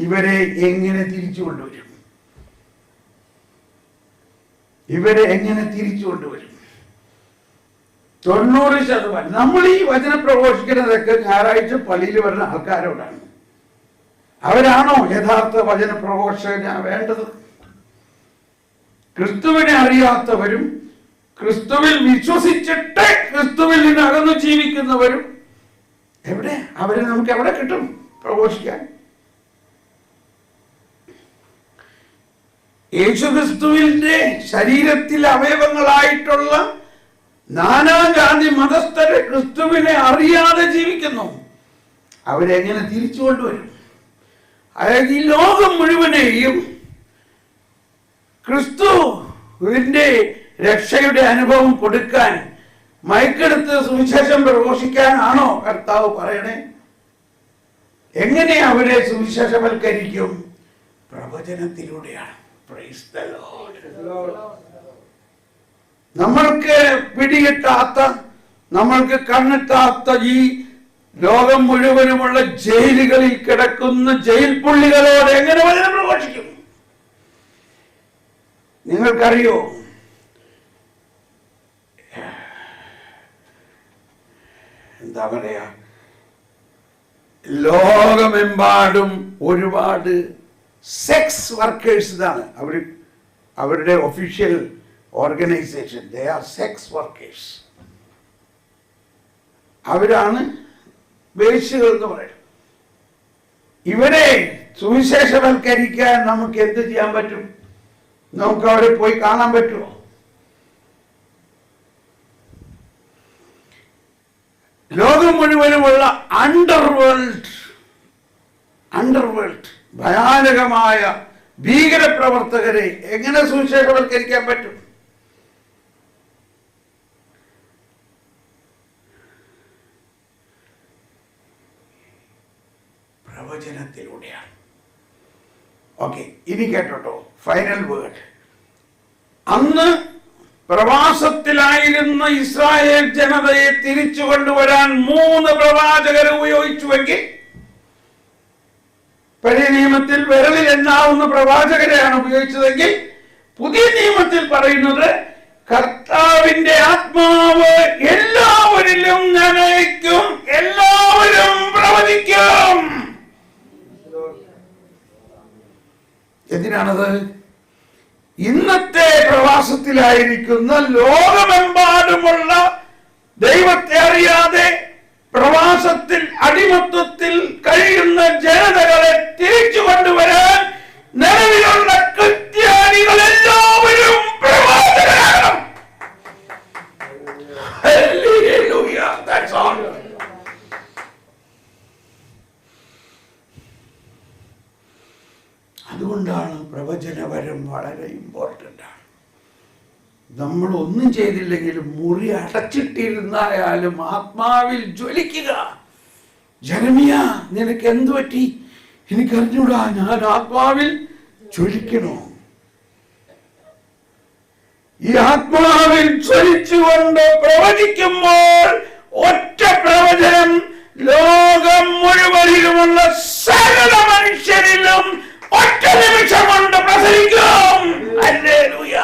[SPEAKER 1] ഇവരെ എങ്ങനെ തിരിച്ചു കൊണ്ടുവരും? ഇവരെ എങ്ങനെ തിരിച്ചു കൊണ്ടുവരും? 90% നമ്മൾ ഈ വചനം പ്രഘോഷിക്കുന്നതൊക്കെ ഞായറാഴ്ച പള്ളിയിൽ വരുന്ന ആൾക്കാരോടാണ്. അവരാണോ യഥാർത്ഥ വചന പ്രഘോഷകന് വേണ്ടത്? ക്രിസ്തുവിനെ അറിയാത്തവരും ക്രിസ്തുവിൽ വിശ്വസിച്ചിട്ട് ക്രിസ്തുവിൽ നിന്ന് അകന്നു ജീവിക്കുന്നവരും എവിടെ? അവരെ നമുക്ക് എവിടെ കിട്ടും പ്രഘോഷിക്കാൻ? യേശുക്രിസ്തുവിന്റെ ശരീരത്തിൽ അവയവങ്ങളായിട്ടുള്ള നാനാജാതി മതസ്ഥരെ ക്രിസ്തുവിനെ അറിയാതെ ജീവിക്കുന്നു. അവരെങ്ങനെ തിരിച്ചു കൊണ്ടുവരും? അതായത് ഈ ലോകം മുഴുവനെയും ക്രിസ്തുവിന്റെ രക്ഷയുടെ അനുഭവം കൊടുക്കാൻ, മൈക്കെടുത്ത് സുവിശേഷം പ്രഘോഷിക്കാനാണോ കർത്താവ് പറയണേ? എങ്ങനെ അവരെ സുവിശേഷവൽക്കരിക്കും? പ്രവചനത്തിലൂടെയാണ്. Praise the Lord. നമ്മൾക്ക് പിടികിട്ടാത്ത, നമ്മൾക്ക് കണ്ണെത്താത്ത ഈ ലോകം മുഴുവനുമുള്ള ജയിലുകളിൽ കിടക്കുന്ന ജയിൽ പുള്ളികളോട് എങ്ങനെ വചനം പ്രഘോഷിക്കും? നിങ്ങൾക്കറിയോ, എന്താ പറയാ, ലോകമെമ്പാടും ഒരുപാട് സെക്സ് വർക്കേഴ്സ് ഇതാണ് അവരുടെ official organisation. They are sex workers. അവരാണ് വേശ്യകൾ എന്ന് പറയുന്നത്. ഇവരെ സുവിശേഷവൽക്കരിക്കാൻ നമുക്ക് എന്ത് ചെയ്യാൻ പറ്റും? നമുക്ക് അവരെ പോയി കാണാൻ പറ്റുമോ? ലോകം മുഴുവനുമുള്ള അണ്ടർവേൾഡ് ഭയാനകമായ ഭീകരപ്രവർത്തകരെ എങ്ങനെ സുവിശേഷവൽക്കരിക്കാൻ പറ്റും? പ്രവചനത്തിലൂടെയാണ്. ഓക്കെ, ഇനി കേട്ടോ, ഫൈനൽ വേർഡ്. അന്ന് പ്രവാസത്തിലായിരുന്ന ഇസ്രായേൽ ജനതയെ തിരിച്ചു കൊണ്ടുവരാൻ 3 പ്രവാചകരെ ഉപയോഗിച്ചുവെങ്കിൽ, പഴയ നിയമത്തിൽ വിരലിൽ എണ്ണാവുന്ന പ്രവാചകരെയാണ് ഉപയോഗിച്ചതെങ്കിൽ, പുതിയ നിയമത്തിൽ പറയുന്നത് കർത്താവിന്റെ ആത്മാവ് എല്ലാവരിലും നനയ്ക്കും, എല്ലാവരും പ്രവചിക്കും. എന്തിനാണത്? ഇന്നത്തെ പ്രവാസത്തിലായിരിക്കുന്ന ലോകമെമ്പാടുമുള്ള ദൈവത്തെ അറിയാതെ പ്രവാസത്തിൽ അടിമത്വത്തിൽ കഴിയുന്ന ജനതകളെ തിരിച്ചു കൊണ്ടുവരാൻ നിലവിലുള്ള ക്രിസ്ത്യാനികൾ എല്ലാവരും പ്രവാചകരാകണം. Hallelujah. That's all. അതുകൊണ്ടാണ് പ്രവചനപരം വളരെ ഇമ്പോർട്ടൻ്റ് ആണ്. നമ്മൾ ഒന്നും ചെയ്തില്ലെങ്കിലും മുറി അടച്ചിട്ടിരുന്നായാലും ആത്മാവിൽ ജ്വലിക്കുക. ജെറമിയ, നിനക്ക് എന്തു പറ്റി? എനിക്കറിഞ്ഞൂടാ, ഞാൻ ആത്മാവിൽ ജ്വലിക്കണോ? ഈ ആത്മാവിൽ ജ്വലിച്ചുകൊണ്ട് പ്രവചിക്കുമ്പോൾ ഒറ്റ പ്രവചനം ലോകം മുഴുവനിലുമുള്ള സകല മനുഷ്യരിലും ഒറ്റ നിമിഷം കൊണ്ട് പ്രസരിക്കും. ഹല്ലേലൂയ.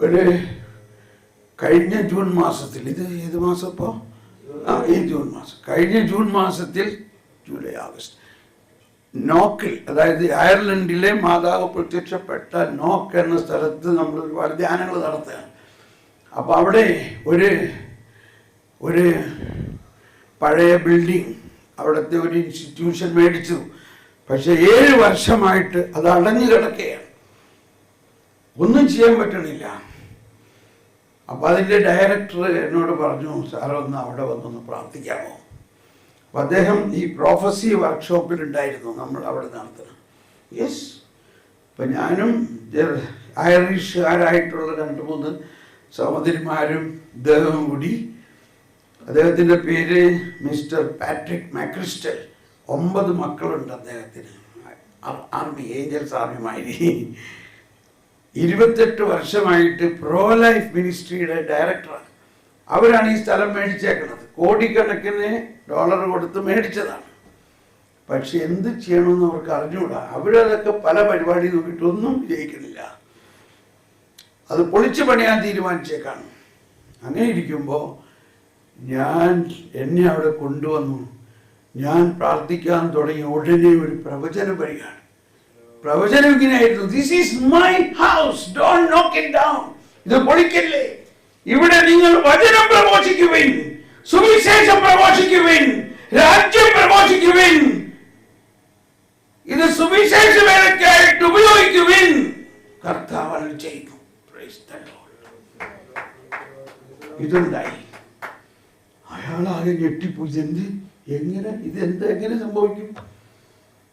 [SPEAKER 1] ഒരു കഴിഞ്ഞ ജൂൺ മാസത്തിൽ, ഇത് ഏത് മാസം ഇപ്പോ? ഈ ജൂൺ മാസം, കഴിഞ്ഞ ജൂൺ മാസത്തിൽ, ജൂലൈ ആഗസ്റ്റ്, നോക്കിൽ, അതായത് അയർലൻഡിലെ മാതാവ് പ്രത്യക്ഷപ്പെട്ട നോക്ക് എന്ന സ്ഥലത്ത് നമ്മൾ ഒരുപാട് ധ്യാനങ്ങൾ നടത്തുകയാണ്. അപ്പൊ അവിടെ ഒരു പഴയ ബിൽഡിംഗ്, അവിടുത്തെ ഒരു ഇൻസ്റ്റിറ്റ്യൂഷൻ മേടിച്ചു. പക്ഷെ 7 വർഷമായിട്ട് അത് അടഞ്ഞു കിടക്കുകയാണ്, ഒന്നും ചെയ്യാൻ പറ്റണില്ല. അപ്പൊ അതിൻ്റെ ഡയറക്ടർ എന്നോട് പറഞ്ഞു, സാറേ ഒന്ന് അവിടെ വന്നൊന്ന് പ്രാർത്ഥിക്കാമോ? അപ്പൊ അദ്ദേഹം ഈ പ്രോഫസി വർക്ക്ഷോപ്പിൽ ഉണ്ടായിരുന്നു, നമ്മൾ അവിടെ നടത്തുന്നത്. യെസ്. ഇപ്പൊ ഞാനും ഐറിഷുകാരായിട്ടുള്ള 2-3 സഹോദരിമാരും ഇദ്ദേഹവും കൂടി, അദ്ദേഹത്തിൻ്റെ പേര് മിസ്റ്റർ പാട്രിക് മാക്രിസ്റ്റൽ, 9 മക്കളുണ്ട് അദ്ദേഹത്തിന്, ആർമി, ഏഞ്ചൽസ് ആർമിമാരി. 28 വർഷമായിട്ട് പ്രോ ലൈഫ് മിനിസ്ട്രിയുടെ ഡയറക്ടറാണ്. അവരാണ് ഈ സ്ഥലം മേടിച്ചേക്കുന്നത്. കോടിക്കണക്കിന് ഡോളർ കൊടുത്ത് മേടിച്ചതാണ്. പക്ഷെ എന്ത് ചെയ്യണമെന്ന് അവർക്ക് അറിഞ്ഞുകൂടാ. അവരതൊക്കെ പല പരിപാടി നോക്കിയിട്ടൊന്നും വിജയിക്കുന്നില്ല. അത് പൊളിച്ചു പണിയാൻ തീരുമാനിച്ചേക്കാണ്. അങ്ങനെ ഇരിക്കുമ്പോൾ എന്നെ അവിടെ കൊണ്ടുവന്നു. ഞാൻ പ്രാർത്ഥിക്കാൻ തുടങ്ങി ഉടനെ ഒരു പ്രവചനം വരികയാണ്. പ്രവചനം ഇങ്ങനെയായിരുന്നു, this is my house, don't നോക്ക് ഇറ്റ് ഡൗൺ. ഇത് പൊളിക്കല്ലേ, ഇവിടെ നിങ്ങൾ വചനം പ്രഘോഷിക്കുവിൻ, സുവിശേഷം പ്രഘോഷിക്കുവിൻ, രാജ്യം പ്രഘോഷിക്കുവിൻ, ഇത് സുവിശേഷ വേലയ്ക്കായിട്ട് ഉപയോഗിക്കുവിൻ. കർത്താവ് ചെയ്തു. ഇതുണ്ടായി. അയാളാകെ ഞെട്ടിപ്പോയി. എങ്ങനെ സംഭവിക്കും?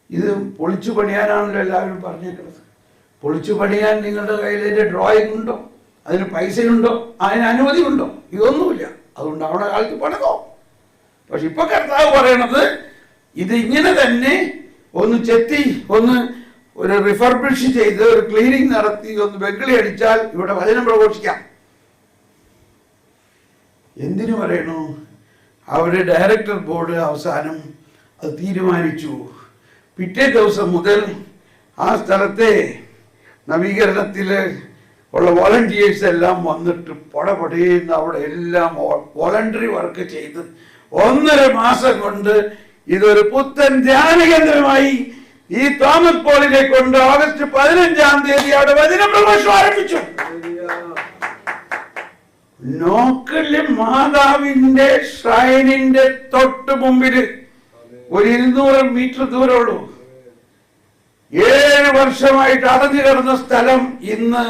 [SPEAKER 1] ഇത് പൊളിച്ചു പണിയാനാണല്ലോ എല്ലാവരും പറഞ്ഞേക്കുന്നത്. പൊളിച്ചു പണിയാൻ നിങ്ങളുടെ കയ്യിൽ അതിൻ്റെ ഡ്രോയിങ് ഉണ്ടോ? അതിന് പൈസയുണ്ടോ? അതിന് അനുമതി ഉണ്ടോ? ഇതൊന്നുമില്ല. അതുകൊണ്ട് അവിടെ കാലത്ത് പണിതോ. പക്ഷെ ഇപ്പൊ കർത്താവ് പറയണത് ഇത് ഇങ്ങനെ തന്നെ ഒന്ന് ചെത്തി, ഒരു റിഫർബിഷ് ചെയ്ത്, ഒരു ക്ലീനിങ് നടത്തി, ഒന്ന് വെക്കിളി അടിച്ചാൽ ഇവിടെ വചനം പ്രഘോഷിക്കാം. എന്തിനു പറയണു? അവരുടെ ഡയറക്ടർ ബോർഡ് അവസാനം അത് തീരുമാനിച്ചു. പിറ്റേ ദിവസം മുതൽ ആ സ്ഥലത്തെ നവീകരണത്തിൽ ഉള്ള വോളണ്ടിയേഴ്സ് എല്ലാം വന്നിട്ട് പടപടയെന്ന് അവിടെ എല്ലാം വോളണ്ടറി വർക്ക് ചെയ്ത് 1.5 മാസം കൊണ്ട് ഇതൊരു പുത്തൻ ധ്യാന കേന്ദ്രമായി ഈ തോമസ് പോളിനെ കൊണ്ട് ഓഗസ്റ്റ് 15-ാം തീയതി അവിടെ വചന പ്രഭാഷണം ആരംഭിച്ചു. നോക്കല് മാതാവിന്റെ ഷ്രൈനിന്റെ തൊട്ട് മുമ്പില് ഒരു 200 മീറ്റർ ദൂരമുള്ളൂ. 7 വർഷമായിട്ട് അടഞ്ഞു കിടന്ന സ്ഥലം ഇന്ന്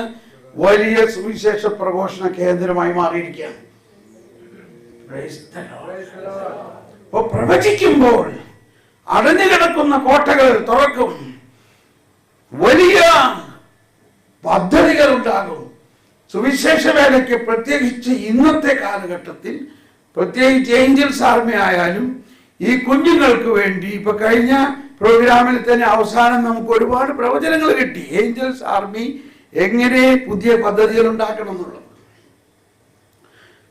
[SPEAKER 1] വലിയ സുവിശേഷ പ്രഘോഷണ കേന്ദ്രമായി മാറിയിരിക്കുകയാണ്. അപ്പൊ പ്രവചിക്കുമ്പോൾ അടഞ്ഞു കിടക്കുന്ന കോട്ടകൾ തുറക്കും, വലിയ പദ്ധതികൾ ഉണ്ടാകും. സുവിശേഷ വേലയ്ക്ക് പ്രത്യേകിച്ച് ഇന്നത്തെ കാലഘട്ടത്തിൽ, പ്രത്യേകിച്ച് ഏഞ്ചൽസ് ആർമി ആയാലും ഈ കുഞ്ഞുങ്ങൾക്ക് വേണ്ടി ഇപ്പൊ കഴിഞ്ഞ പ്രോഗ്രാമിൽ തന്നെ അവസാനം നമുക്ക് ഒരുപാട് പ്രവചനങ്ങൾ കിട്ടി. ഏഞ്ചൽസ് ആർമി എങ്ങനെ പുതിയ പദ്ധതികൾ ഉണ്ടാക്കണം എന്നുള്ളത്.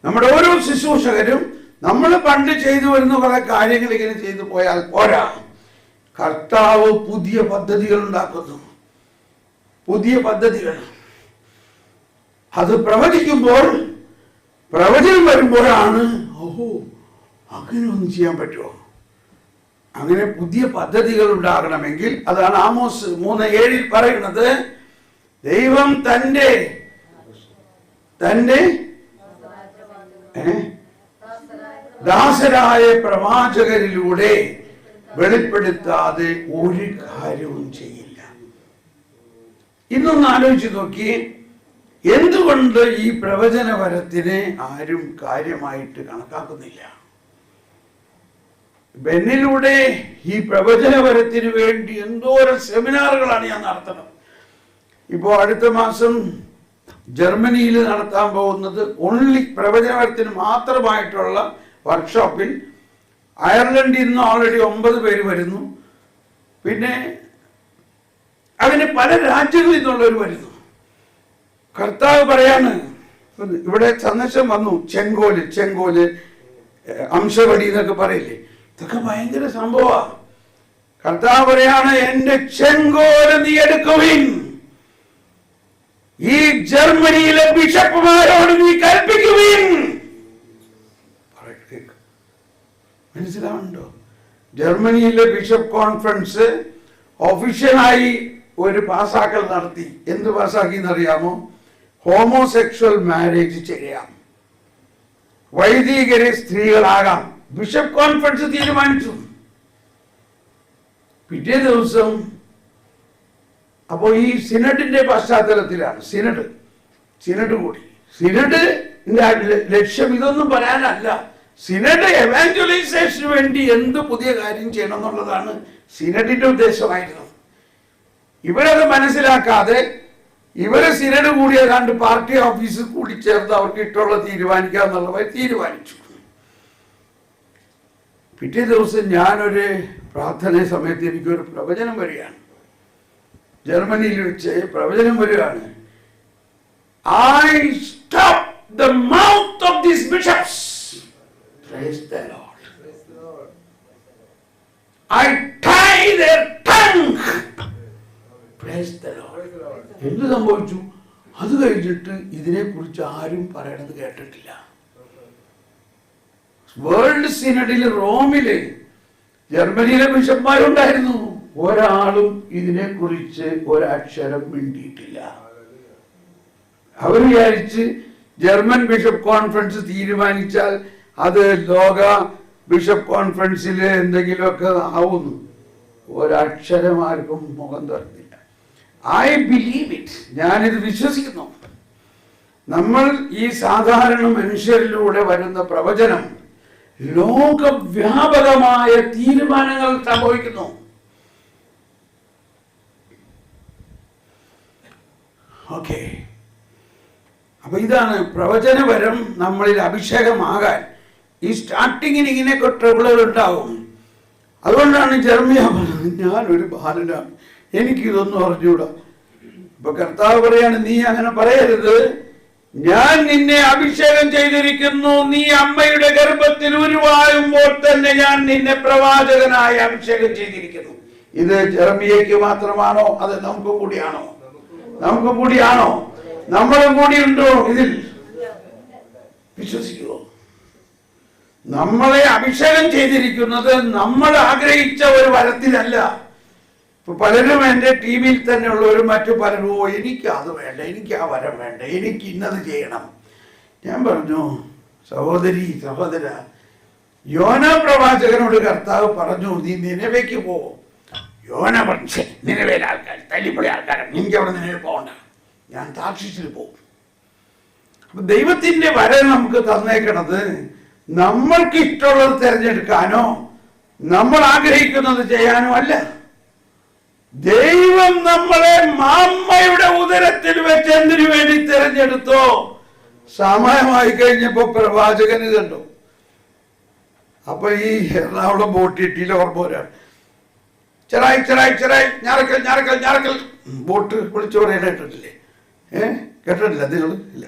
[SPEAKER 1] നമ്മുടെ ഓരോ ശുശ്രൂഷകരും നമ്മൾ പണ്ട് ചെയ്തു വരുന്ന കുറെ കാര്യങ്ങൾ ഇങ്ങനെ ചെയ്തു പോയാൽ പോരാ. കർത്താവ് പുതിയ പദ്ധതികൾ ഉണ്ടാക്കുന്നു, പുതിയ പദ്ധതികൾ. അത് പ്രവചിക്കുമ്പോൾ, പ്രവചനം വരുമ്പോഴാണ് ഓഹോ അങ്ങനെ ഒന്നും ചെയ്യാൻ പറ്റുമോ. അങ്ങനെ പുതിയ പദ്ധതികൾ ഉണ്ടാകണമെങ്കിൽ അതാണ് ആമോസ് 3:7 പറയുന്നത്, ദൈവം തന്റെ ദാസരായ പ്രവാചകരിലൂടെ വെളിപ്പെടുത്താതെ ഒരു കാര്യവും ചെയ്യില്ല. ഇന്നൊന്ന് ആലോചിച്ച് നോക്കി, എന്തുകൊണ്ട് ഈ പ്രവചനപരത്തിനെ ആരും കാര്യമായിട്ട് കണക്കാക്കുന്നില്ല? ബെന്നിലൂടെ ഈ പ്രവചനപരത്തിന് വേണ്ടി എന്തോരം സെമിനാറുകളാണ് ഞാൻ നടത്തണം. ഇപ്പോൾ അടുത്ത മാസം ജർമ്മനിയിൽ നടത്താൻ പോകുന്നത് ഓൺലി പ്രവചനപരത്തിന് മാത്രമായിട്ടുള്ള വർക്ക്ഷോപ്പിൽ അയർലൻഡിൽ നിന്ന് ഓൾറെഡി 9 പേര് വരുന്നു. പിന്നെ അതിന് പല രാജ്യങ്ങളിൽ നിന്നുള്ളവർ വരുന്നു. കർത്താവ് പറയാണ്, ഇവിടെ സന്ദേശം വന്നു, ചെങ്കോല് അംശവടി എന്നൊക്കെ പറയില്ലേ, ഇതൊക്കെ ഭയങ്കര സംഭവമാണ്. കർത്താവ് പറയാണ്, എന്റെ ചെങ്കോല് നീ എടുക്കുവിൻ, ഈ ജർമ്മനിയിലെ ബിഷപ്പുമാരോട് നീ കൽപ്പിക്കുവിൻ. മനസ്സിലാവുന്നുണ്ടോ? ജർമ്മനിയിലെ ബിഷപ്പ് കോൺഫറൻസ് ഒഫീഷ്യലായി ഒരു പാസാക്കൽ നടത്തി. എന്ത് പാസാക്കി എന്നറിയാമോ? ഹോമോസെക്ഷൽ മാരേജ് ചെയ്യാം, വൈദികരെ സ്ത്രീകളാകാം. ബിഷപ്പ് കോൺഫറൻസ് തീരുമാനിച്ചു. പിറ്റേ ദിവസം അപ്പോ ഈ സിനഡിന്റെ പശ്ചാത്തലത്തിലാണ് സിനഡ് കൂടി. സിനഡിന്റെ ലക്ഷ്യം ഇതൊന്നും പറയാനല്ല. സിനഡ് എവാഞ്ചലൈസേഷന് വേണ്ടി എന്ത് പുതിയ കാര്യം ചെയ്യണം എന്നുള്ളതാണ് സിനഡിന്റെ ഉദ്ദേശമായിരുന്നത്. ഇവരത് മനസ്സിലാക്കാതെ ഇവരെ സിനഡ് കൂടി ഏതാണ്ട് പാർട്ടി ഓഫീസിൽ കൂടി ചേർന്ന് അവർക്ക് ഇഷ്ടമുള്ള തീരുമാനിക്കാം എന്നുള്ളവർ തീരുമാനിച്ചു. പിറ്റേ ദിവസം ഞാനൊരു പ്രാർത്ഥന സമയത്ത് എനിക്കൊരു പ്രവചനം വരികയാണ്. ജർമ്മനിയിൽ വെച്ച് പ്രവചനം വരികയാണ്. I stop the mouth of these bishops. Praise the Lord. I tie their tongue. Praise the Lord. എന്ത് സംഭവിച്ചു? അത് കഴിഞ്ഞിട്ട് ഇതിനെക്കുറിച്ച് ആരും പറയണത് കേട്ടിട്ടില്ല. വേൾഡ് സിനഡിൽ റോമില് ജർമ്മനിയിലെ ബിഷപ്പ്മാരുണ്ടായിരുന്നു, ഒരാളും ഇതിനെക്കുറിച്ച് ഒരക്ഷരം മിണ്ടിയിട്ടില്ല. അവർ വിചാരിച്ച് ജർമ്മൻ ബിഷപ്പ് കോൺഫറൻസ് തീരുമാനിച്ചാൽ അത് ലോക ബിഷപ്പ് കോൺഫറൻസിൽ എന്തെങ്കിലുമൊക്കെ ആവുന്നു. ഒരക്ഷരം ആർക്കും മുഖം തുറന്നില്ല. I believe it. ഞാനിത് വിശ്വസിക്കുന്നു. നമ്മൾ ഈ സാധാരണ മനുഷ്യരിലൂടെ വരുന്ന പ്രവചനം ലോകവ്യാപകമായ തീരുമാനങ്ങൾ സംഭവിക്കുന്നു. ഓക്കെ, അപ്പൊ ഇതാണ് പ്രവചനപരം നമ്മളിൽ അഭിഷേകമാകാൻ. ഈ സ്റ്റാർട്ടിങ്ങിന് ഇങ്ങനെയൊക്കെ ട്രബിളുകൾ ഉണ്ടാവും. അതുകൊണ്ടാണ് ജെറമ്യാ പറഞ്ഞത്, ഞാനൊരു ബാലനാണ്, എനിക്കിതൊന്നും അറിഞ്ഞൂടാ. ഇപ്പൊ കർത്താവ് പറയാണ്, നീ അങ്ങനെ പറയരുത്, ഞാൻ നിന്നെ അഭിഷേകം ചെയ്തിരിക്കുന്നു. നീ അമ്മയുടെ ഗർഭത്തിൽ ഉരുവായുമ്പോൾ തന്നെ ഞാൻ നിന്നെ പ്രവാചകനായി അഭിഷേകം ചെയ്തിരിക്കുന്നു. ഇത് ജെറമ്യയ്ക്ക് മാത്രമാണോ? അത് നമുക്കും കൂടിയാണോ? നമുക്കും കൂടിയാണോ? നമ്മളും കൂടി ഉണ്ടോ ഇതിൽ? വിശ്വസിക്കുമോ? നമ്മളെ അഭിഷേകം ചെയ്തിരിക്കുന്നത് നമ്മൾ ആഗ്രഹിച്ച ഒരു വരത്തിലല്ല. ഇപ്പൊ പലരും എൻ്റെ ടീമിൽ തന്നെ ഉള്ളവരും മറ്റു പലരും എനിക്ക് അത് വേണ്ട, എനിക്ക് ആ വരം വേണ്ട, എനിക്ക് ഇന്നത് ചെയ്യണം. ഞാൻ പറഞ്ഞു, സഹോദരി സഹോദര, യോന പ്രവാചകനോട് കർത്താവ് പറഞ്ഞു, നീ നിനവേക്ക് പോകും. യോന പറഞ്ഞു, നിനവേലെ ആൾക്കാർ തല്ലിപ്പൊളി ആൾക്കാരാണ്, എനിക്ക് അവിടെ നിലവിൽ പോകണ്ട, ഞാൻ താർശീശിൽ പോകും. അപ്പൊ ദൈവത്തിന്റെ വരം നമുക്ക് തന്നേക്കണത് നമ്മൾക്ക് ഇഷ്ടമുള്ളത് തിരഞ്ഞെടുക്കാനോ നമ്മൾ ആഗ്രഹിക്കുന്നത് ചെയ്യാനോ അല്ല. ദൈവം നമ്മളെ മാമ്മയുടെ ഉദരത്തിൽ വെച്ച് എന്തിനു വേണ്ടി തിരഞ്ഞെടുത്തോ? സമയമായി കഴിഞ്ഞപ്പോ പ്രവാചകന് കണ്ടു. അപ്പൊ ഈ എറണാകുളം ബോട്ടിട്ടില്ല, ഓർമ്മ വരാൻ ചെറായി ചെറായി ചെറായി ഞാറക്കൽ ഞാറക്കൽ ഞാറക്കൽ ബോട്ട് വിളിച്ചു പറയാനായിട്ടില്ലേ? കേട്ടിട്ടില്ല നിങ്ങൾ? ഇല്ല.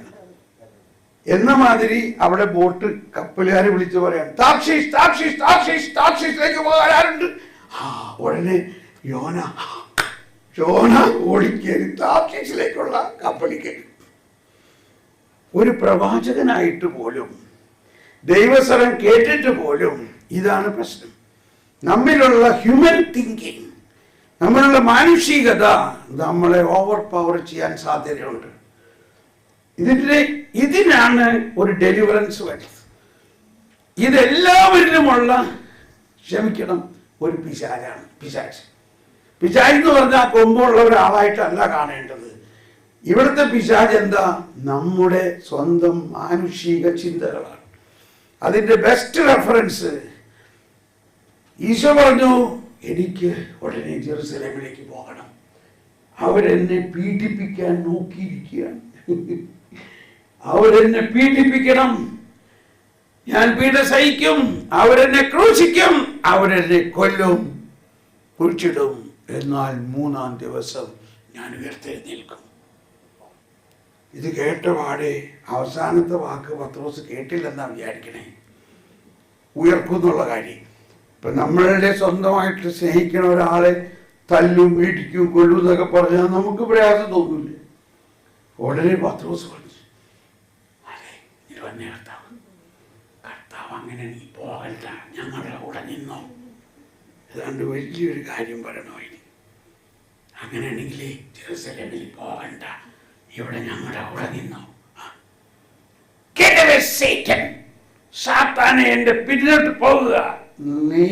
[SPEAKER 1] എന്ന മാതിരി അവിടെ ബോട്ട് കപ്പലുകാരെ വിളിച്ചു പറയാൻ, താർഷീഷ് താർഷീഷ് താർഷീഷ് താർഷീഷിലേക്ക് പോകാൻ ആരുണ്ട്? ഉടനെ യോന ഓടിക്കേറി താർഷീഷിലേക്കുള്ള കപ്പലിൽ കയറി. ഒരു പ്രവാചകനായിട്ട് പോലും, ദൈവസ്വരം കേട്ടിട്ട് പോലും ഇതാണ് പ്രശ്നം. നമ്മിലുള്ള ഹ്യൂമൻ തിങ്കിങ്, നമ്മളുടെ മാനുഷികത നമ്മളെ ഓവർ പവർ ചെയ്യാൻ സാധ്യതയുണ്ട്. ഇതിനാണ് ഒരു ഡെലിവറൻസ് വരുന്നത്. ഇതെല്ലാവരിലുമുള്ള, ക്ഷമിക്കണം, ഒരു പിശാചാണ്. പിശാച് എന്ന് പറഞ്ഞാൽ കൊമ്പുള്ള ഒരാളായിട്ടല്ല കാണേണ്ടത്. ഇവിടുത്തെ പിശാച് എന്താ? നമ്മുടെ സ്വന്തം മാനുഷിക ചിന്തകളാണ്. അതിന്റെ ബെസ്റ്റ് റെഫറൻസ് ഈശോ പറഞ്ഞു, എനിക്ക് ഉടനെ ജെറുസലേമിലേക്ക് പോകണം, അവരെന്നെ പീഡിപ്പിക്കാൻ നോക്കിയിരിക്കുകയാണ്, അവരെന്നെ പീഡിപ്പിക്കണം, ഞാൻ പീഡ സഹിക്കും, അവരെന്നെ ക്രൂശിക്കും, അവരെന്നെ കൊല്ലും, കുഴിച്ചിടും, എന്നാൽ 3-ാം ദിവസം ഞാൻ ഉയർത്തെഴുന്നേൽക്കും. ഇത് കേട്ട പാടെ അവസാനത്തെ വാക്ക് പത്രോസ് കേട്ടില്ലെന്നാ വിചാരിക്കണേ, ഉയർക്കുന്നുള്ള കാര്യം. ഇപ്പൊ നമ്മളുടെ സ്വന്തമായിട്ട് സ്നേഹിക്കുന്ന ഒരാളെ തല്ലും വീട്ടിക്കും കൊല്ലും എന്നൊക്കെ പറഞ്ഞാൽ നമുക്ക് പ്രയാസം തോന്നില്ല. ഉടനെ പത്രോസ് പറഞ്ഞു, അതെ നീ കർത്താവ് അങ്ങനെ നീ പോകണ്ട, ഞങ്ങളുടെ കൂടെ നിന്നോ. ഏതാണ്ട് വലിയൊരു കാര്യം പറയണോ ഇനി? അങ്ങനെയാണെങ്കിൽ ജെറുസലേമിൽ പോകണ്ട, ഇവിടെ ഞങ്ങളുടെ കൂടെ നിന്നോ. സാത്താനെ എന്റെ പിന്നിലോട്ട് പോകുക. നീ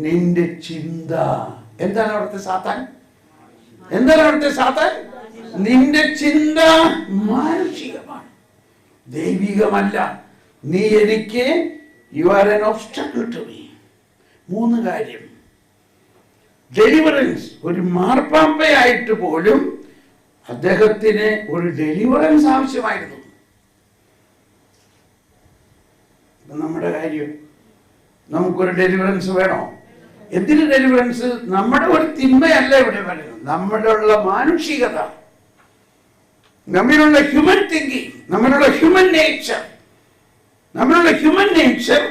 [SPEAKER 1] നിന്റെ ചിന്ത എന്താണ്? അവിടുത്തെ സാത്താൻ എന്താണ്? അവിടുത്തെ സാത്താൻ നിന്റെ ചിന്ത മാനുഷികമാണ്, ദൈവികമല്ല. നീ എനിക്ക് you are an obstacle to me. 3 കാര്യം. ഡെലിവറൻസ്. ഒരു മാർപ്പാപ്പയായിട്ട് പോലും അദ്ദേഹത്തിന് ഒരു ഡെലിവറൻസ് ആവശ്യമായിരുന്നു. നമ്മുടെ കാര്യം, നമുക്കൊരു ഡെലിവറൻസ് വേണോ? എന്തിന് ഡെലിവറൻസ്? നമ്മുടെ ഒരു തിന്മയല്ല ഇവിടെ പറയുന്നത്, നമ്മുടെ ഉള്ള മാനുഷികത, നമ്മിലുള്ള ഹ്യൂമൻ തിങ്കിങ്, നമ്മളുള്ള ഹ്യൂമൻ നേച്ചർ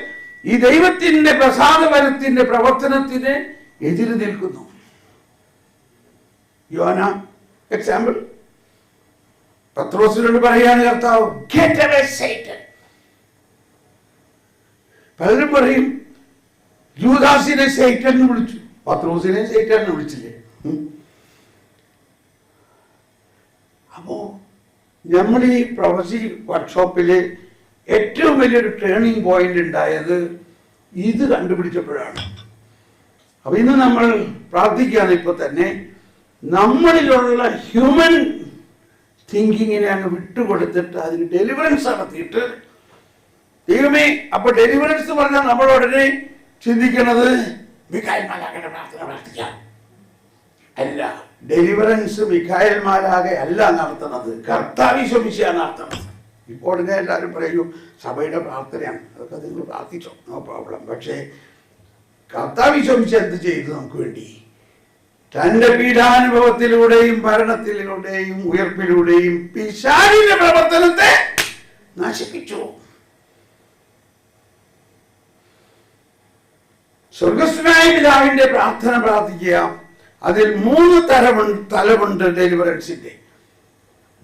[SPEAKER 1] ഈ ദൈവത്തിന്റെ പ്രസാദവരത്തിന്റെ പ്രവർത്തനത്തിന് എതിര് നിൽക്കുന്നു. യോന എക്സാമ്പിൾ. പത്രോസിനോട് പറയാണ് കർത്താവ്, ഗെറ്റ് അവേ സൈറ്റൻ. പലരും പറയും ജൂദാസിനെ സൈറ്റൻ എന്ന് വിളിച്ചു, പത്രോസിനെ സൈറ്റൻ എന്ന് വിളിച്ചില്ലേ? അപ്പോ നമ്മൾ ഈ പ്രൊഫസി വർക്ക്ഷോപ്പില് ഏറ്റവും വലിയൊരു ടേണിംഗ് പോയിന്റ് ഉണ്ടായത് ഇത് കണ്ടുപിടിച്ചപ്പോഴാണ്. അപ്പൊ ഇന്ന് നമ്മൾ പ്രാർത്ഥിക്കുകയാണ്, ഇപ്പൊ തന്നെ നമ്മളിലുള്ള ഹ്യൂമൻ തിങ്കിങ്ങിനെ അങ്ങ് വിട്ടുകൊടുത്തിട്ട് അതിന് ഡെലിവറൻസ് നടത്തിയിട്ട്, ദൈവമേ, അപ്പൊ ഡെലിവറൻസ് പറഞ്ഞാൽ നമ്മൾ ഉടനെ ചിന്തിക്കുന്നത് മിഖായേൽ മാലാഖയുടെ പ്രാർത്ഥന പ്രാർത്ഥിക്കാം. അല്ല, ഡെലിവറൻസ് മിഖായേൽ മാലാഖ അല്ല നടത്തുന്നത്, കർത്താവ് ഈശോമിശിഹായാണ് നടത്തുന്നത്. ഇപ്പോൾ ഉടനെ എല്ലാവരും പറയൂ സഭയുടെ പ്രാർത്ഥനയാണ്, അതൊക്കെ നിങ്ങൾ പ്രാർത്ഥിച്ചോ, നോ പ്രോബ്ലം. പക്ഷേ കർത്താവ് ഈശോമിശിഹ എന്ത് ചെയ്തു നമുക്ക് വേണ്ടി? തന്റെ പീഡാനുഭവത്തിലൂടെയും ഭരണത്തിലൂടെയും ഉയർപ്പിലൂടെയും പിശാചിന്റെ പ്രവർത്തനത്തെ നശിപ്പിച്ചു. സ്വർഗസ്ഥനായ പിതാവിന്റെ പ്രാർത്ഥന പ്രാർത്ഥിക്കുക. അതിൽ 3 തലമുണ്ട് ഡെലിവറൻസിന്റെ.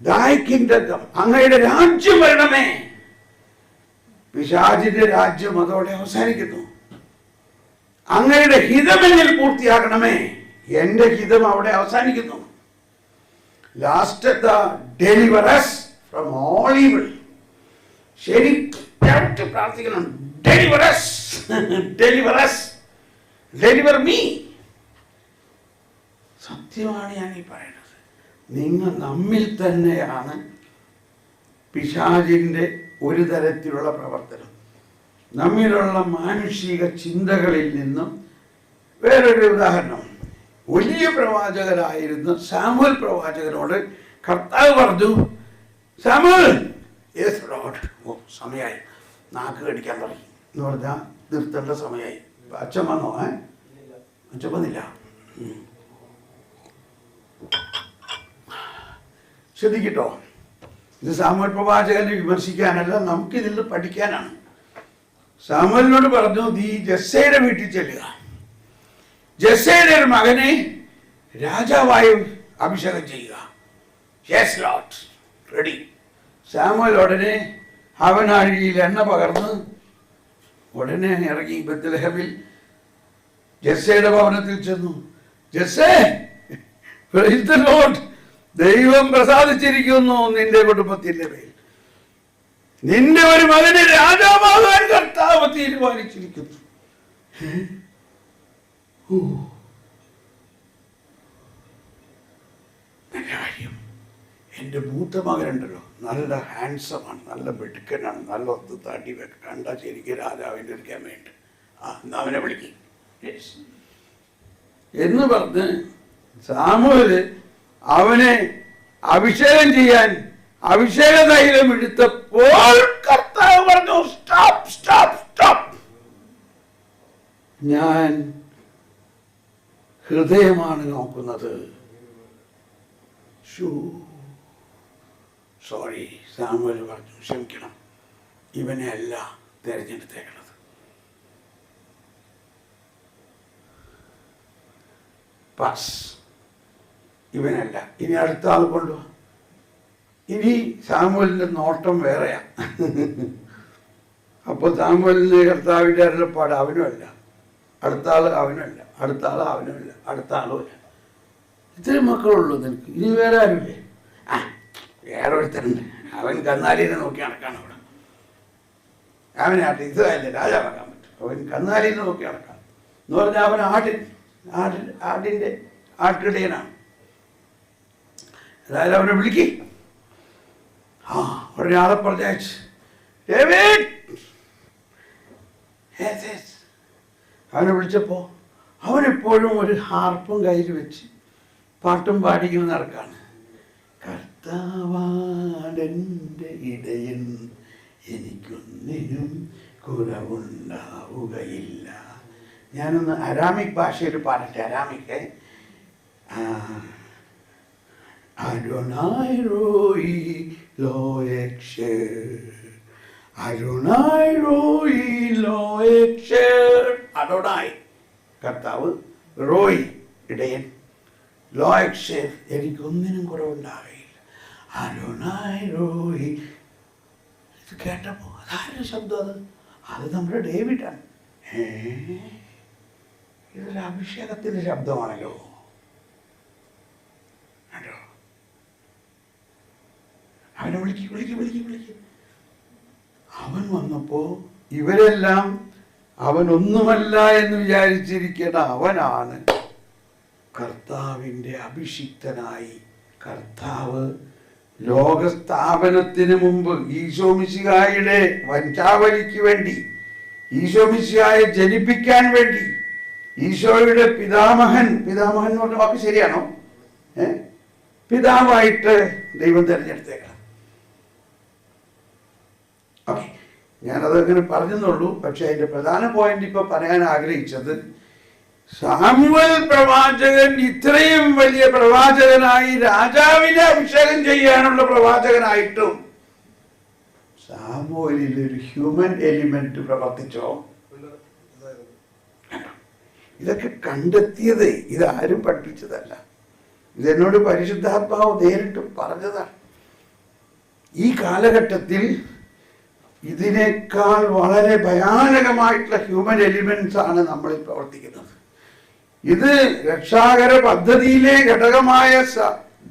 [SPEAKER 1] ദൈ കിങ്ഡം, അങ്ങയുടെ രാജ്യം വരണമേ. പിശാചിന്റെ രാജ്യം അതോടെ അവസാനിക്കുന്നു. അങ്ങയുടെ ഹിതമെന്നിൽ പൂർത്തിയാക്കണമേ. എന്റെ ഹിതം അവിടെ അവസാനിക്കുന്നു. Last deliver us from all evil. ശരിക്കും പ്രാർത്ഥിക്കണം. Deliver us, deliver us, deliver me. സത്യമാണ് ഞാൻ ഈ പറയുന്നത്. നിങ്ങൾ നമ്മിൽ തന്നെയാണ് പിശാചിന്റെ ഒരു തരത്തിലുള്ള പ്രവർത്തനം. നമ്മിലുള്ള മാനുഷിക ചിന്തകളിൽ നിന്നും. വേറൊരു ഉദാഹരണം, വലിയ പ്രവാചകരായിരുന്ന സാമുവൽ പ്രവാചകനോട് കർത്താവ് പറഞ്ഞു, സാമുവൽ, യെസ് ലോർഡ്, ഓ സമയമായി, നാക്ക് കടിക്കാൻ തുടങ്ങി എന്ന് പറഞ്ഞാൽ നിർത്തേണ്ട സമയമായി. അച്ഛൻ വന്നോ? അച്ഛൻ വന്നില്ല. ശ്രദ്ധിക്കട്ടോ, ഇത് സാമുവൽ പ്രവാചകനെ വിമർശിക്കാനല്ല, നമുക്കിതിൽ പഠിക്കാനാണ്. സാമുവലിനോട് പറഞ്ഞു, നീ ജസ്സയുടെ വീട്ടിൽ ചെല്ലുക, ജസ്സയുടെ ഒരു മകനെ രാജാവായി അഭിഷേകം ചെയ്യുക. Yes Lord, ready. സാമുവൽ ഉടനെ അവനാഴിയിൽ എണ്ണ പകർന്ന് ഉടനെ ഇറങ്ങി ബത്ലഹേമിൽ ജസ്സയുടെ ഭവനത്തിൽ ചെന്നു. ജസ്സേ, പ്രൈസ് ദി ലോർഡ്, ദൈവം പ്രസാദിച്ചിരിക്കുന്നു നിന്റെ കുടുംബത്തിന്റെ മേൽ. നിന്റെ ഒരു മകനെ രാജാവാകാൻ കർത്താവ് തീരുമാനിച്ചിരിക്കുന്നു. കാര്യം, എൻ്റെ മൂത്ത മകനുണ്ടല്ലോ, നല്ല ഹാൻഡ്സമാണ്, നല്ല മിടുക്കനാണ്, നല്ല ഒത്ത് തടി കണ്ടാൽ ശരിക്കും രാജാവിൻ്റെ ഒരു ക്യാമയുണ്ട്. അവനെ വിളിക്കും എന്ന് പറഞ്ഞ് സാമുവേൽ അവനെ അഭിഷേകം ചെയ്യാൻ അഭിഷേക തൈലം എടുത്തപ്പോൾ കർത്താവ് പറഞ്ഞു, സ്റ്റോപ്പ് സ്റ്റോപ്പ് സ്റ്റോപ്പ്. ഞാൻ ഹൃദയമാണ് നോക്കുന്നത്. സോറി, സാമുവേൽ പറഞ്ഞു, ക്ഷമിക്കണം, ഇവനെ അല്ല തിരഞ്ഞെടുത്തേക്കണത്. പാസ്, ഇവനല്ല, ഇനി അടുത്ത ആൾ കൊണ്ടുപോവാ. ഇനി സാമുവേലിന്റെ നോട്ടം വേറെയാ. അപ്പോൾ സാമുവേലിന് കർത്താവിൻ്റെ അരുളപ്പാട് അവനുമല്ല, അടുത്ത ആൾ അവനുമല്ല, അടുത്ത ആൾ അവനുമല്ല, അടുത്ത ആളുമല്ല. ഇത്രയും മക്കളുള്ളൂ നിനക്ക്, ഇനി വേറെ ആരുമില്ലേ? വേറെ ഒരുത്തരുണ്ട്, അവൻ കന്നാലിനെ നോക്കി നടക്കാണ് അവിടെ. അവനാട്ടെ ഇതല്ലേ രാജാവാക്കാൻ പറ്റും, അവൻ കന്നാലിനെ നോക്കി നടക്കാം എന്ന് പറഞ്ഞാൽ അവൻ ആടിൻ്റെ ആട്ടിടയനാണ്. അതായത് അവനെ വിളിക്കി. ഒരാളെ പറഞ്ഞയച്ച്, അവനെ വിളിച്ചപ്പോ അവനെപ്പോഴും ഒരു ഹാർപ്പും കയ്യിൽ വെച്ച് പാട്ടും പാടിക്കും നടക്കാണ്. കർത്താവാണെൻ്റെ ഇടയൻ, എനിക്കൊന്നിനും കുറവുണ്ടാവുകയില്ല. ഞാനൊന്ന് അരാമിക് ഭാഷയിൽ പാടട്ടെ. അരാമിക്ക് Adonai Roi lo eksher, Adonai Roi lo eksher. Adonai കർത്താവ്, റോയ് ഇടയൻ, ലോ എക്സേർ, എനിക്കൊന്നിനും കുറവുണ്ടാവില്ല. അഡോനായി റോയ്. ഇത് കേട്ടപ്പോ അതാരുടെ ശബ്ദം? അത് നമ്മുടെ ഡേവിഡാണ്. ഇതൊരു അഭിഷേകത്തിന്റെ ശബ്ദമാണല്ലോ. അവനെ വിളിക്കും. അവൻ വന്നപ്പോ ഇവരെല്ലാം അവനൊന്നുമല്ല എന്ന് വിചാരിച്ചിരിക്കേണ്ട അവനാണ് കർത്താവിൻ്റെ അഭിഷിക്തനായി. കർത്താവ് ലോകസ്ഥാപനത്തിന് മുമ്പ് ഈശോ മിശിഹായുടെ വംശാവലിക്ക് വേണ്ടി, ഈശോ മിശിഹായെ ജനിപ്പിക്കാൻ വേണ്ടി, ഈശോയുടെ പിതാമഹൻ എന്ന് പറഞ്ഞ വാക്ക് ശരിയാണോ? പിതാവായിട്ട് ദൈവം തിരഞ്ഞെടുത്തേക്കണം. ഓക്കെ, ഞാനതങ്ങനെ പറഞ്ഞെന്നുള്ളൂ. പക്ഷെ അതിന്റെ പ്രധാന പോയിന്റ് ഇപ്പൊ പറയാൻ ആഗ്രഹിച്ചത്, സാമുവേൽ പ്രവാചകൻ ഇത്രയും വലിയ പ്രവാചകനായി, രാജാവിനെ അഭിഷേകം ചെയ്യാനുള്ള പ്രവാചകനായിട്ടും സാമുവേലിൽ ഒരു ഹ്യൂമൻ എലിമെന്റ് പ്രവർത്തിച്ചോ? ഇതൊക്കെ കണ്ടെത്തിയത് ഇതാരും പഠിപ്പിച്ചതല്ല, ഇതെന്നോട് പരിശുദ്ധാത്മാവ് നേരിട്ട് പറഞ്ഞതാണ്. ഈ കാലഘട്ടത്തിൽ ഇതിനേക്കാൾ വളരെ ഭയാനകമായിട്ടുള്ള ഹ്യൂമൻ എലിമെന്റ്സ് ആണ് നമ്മളിൽ പ്രവർത്തിക്കുന്നത്. ഇത് രക്ഷാകര പദ്ധതിയിലെ ഘടകമായ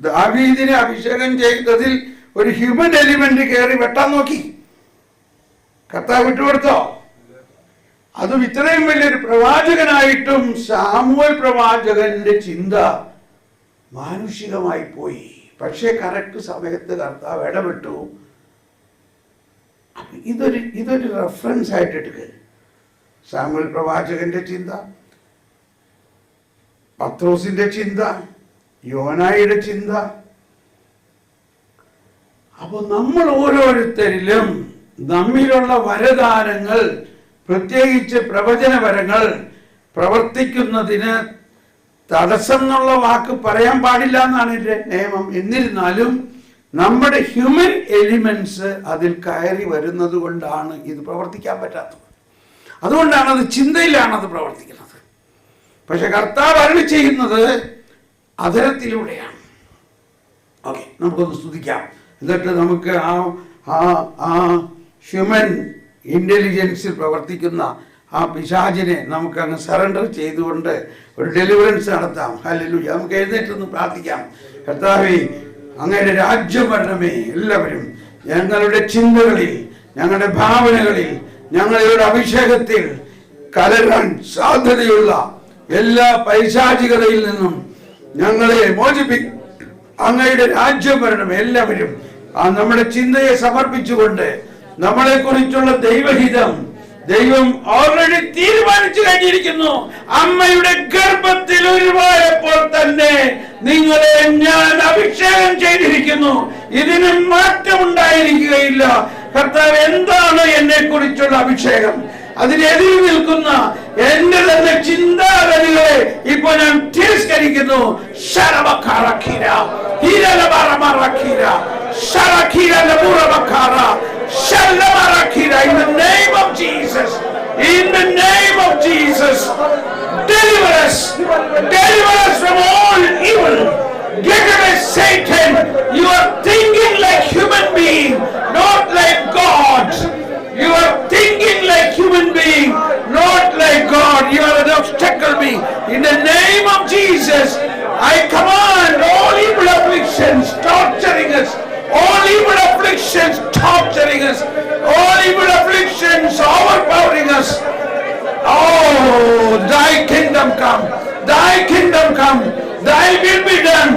[SPEAKER 1] ദാവീദിനെ അഭിഷേകം ചെയ്തതിൽ ഒരു ഹ്യൂമൻ എലിമെന്റ് കയറി വെട്ടാൻ നോക്കി. കർത്താവ് വിട്ടുകൊടുത്തോ? അതും ഇത്രയും വലിയൊരു പ്രവാചകനായിട്ടും സാമുവേൽ പ്രവാചകന്റെ ചിന്ത മാനുഷികമായി പോയി. പക്ഷേ കറക്റ്റ് സമയത്ത് കർത്താവ് ഇടപെട്ടു. ഇതൊരു റെഫറൻസ് ആയിട്ട് എടുക്കുക. സാമുവേൽ പ്രവാചകന്റെ ചിന്ത, പത്രോസിന്റെ ചിന്ത, യോനായുടെ ചിന്ത. അപ്പൊ നമ്മൾ ഓരോരുത്തരിലും നമ്മിലുള്ള വരദാനങ്ങൾ, പ്രത്യേകിച്ച് പ്രവചനപരങ്ങൾ പ്രവർത്തിക്കുന്നതിന് തടസ്സം എന്നുള്ള വാക്ക് പറയാൻ പാടില്ല എന്നാണ് എൻ്റെ നിയമം. എന്നിരുന്നാലും നമ്മുടെ ഹ്യൂമൻ എലിമെന്റ്സ് അതിൽ കയറി വരുന്നത് കൊണ്ടാണ് ഇത് പ്രവർത്തിക്കാൻ പറ്റാത്തത്. അതുകൊണ്ടാണ് അത് ചിന്തയിലാണ് അത് പ്രവർത്തിക്കുന്നത്. പക്ഷെ കർത്താവ് അരുളി ചെയ്യുന്നത് അധരത്തിലൂടെയാണ്. ഓക്കെ, നമുക്കൊന്ന് സ്തുതിക്കാം. എന്നിട്ട് നമുക്ക് ആ ഹ്യൂമൻ ഇന്റലിജൻസിൽ പ്രവർത്തിക്കുന്ന ആ പിശാചിനെ നമുക്ക് അങ്ങ് സറണ്ടർ ചെയ്തുകൊണ്ട് ഒരു ഡെലിവറൻസ് നടത്താം. ഹല്ലേലൂയ. നമുക്ക് എഴുന്നേറ്റൊന്ന് പ്രാർത്ഥിക്കാം. കർത്താവേ, അങ്ങയുടെ രാജ്യം വരണമേ. എല്ലാവരും ഞങ്ങളുടെ ചിന്തകളിൽ, ഞങ്ങളുടെ ഭാവനകളിൽ, ഞങ്ങളുടെ അഭിഷേകത്തിൽ കലരാൻ സാധ്യതയുള്ള എല്ലാ പൈശാചികതയിൽ നിന്നും ഞങ്ങളെ അങ്ങയുടെ രാജ്യം വരണമേ. എല്ലാവരും നമ്മുടെ ചിന്തയെ സമർപ്പിച്ചുകൊണ്ട് നമ്മളെ കുറിച്ചുള്ള ദൈവഹിതം ദൈവം ഓൾറെഡി തീരുമാനിച്ചു കഴിഞ്ഞിരിക്കുന്നു. അമ്മയുടെ ഗർഭത്തിൽ ഉരുവായപ്പോൾ തന്നെ നിങ്ങളെ ഞാൻ അഭിഷേകം ചെയ്തിരിക്കുന്നു. ഇതിന് മാറ്റമുണ്ടായിരിക്കുകയില്ല. കർത്താവ്, എന്താണ് എന്നെ കുറിച്ചുള്ള അഭിഷേകം? അതിനെതിരെ നിൽക്കുന്ന എന്റെ തന്നെ ചിന്താഗതികളെ ഇപ്പൊ ഞാൻ തിരസ്കരിക്കുന്നു. In the name of Jesus, in the name of Jesus, deliver us from all evil. Get away, Satan. You are thinking like human being, not like God. You are thinking like human being, not like God. You are an obstacle me. In the name of Jesus, I command all evil afflictions torturing us, all evil afflictions torturing us, all evil afflictions overpowering us. Oh, thy kingdom come, thy kingdom come, thy will be done.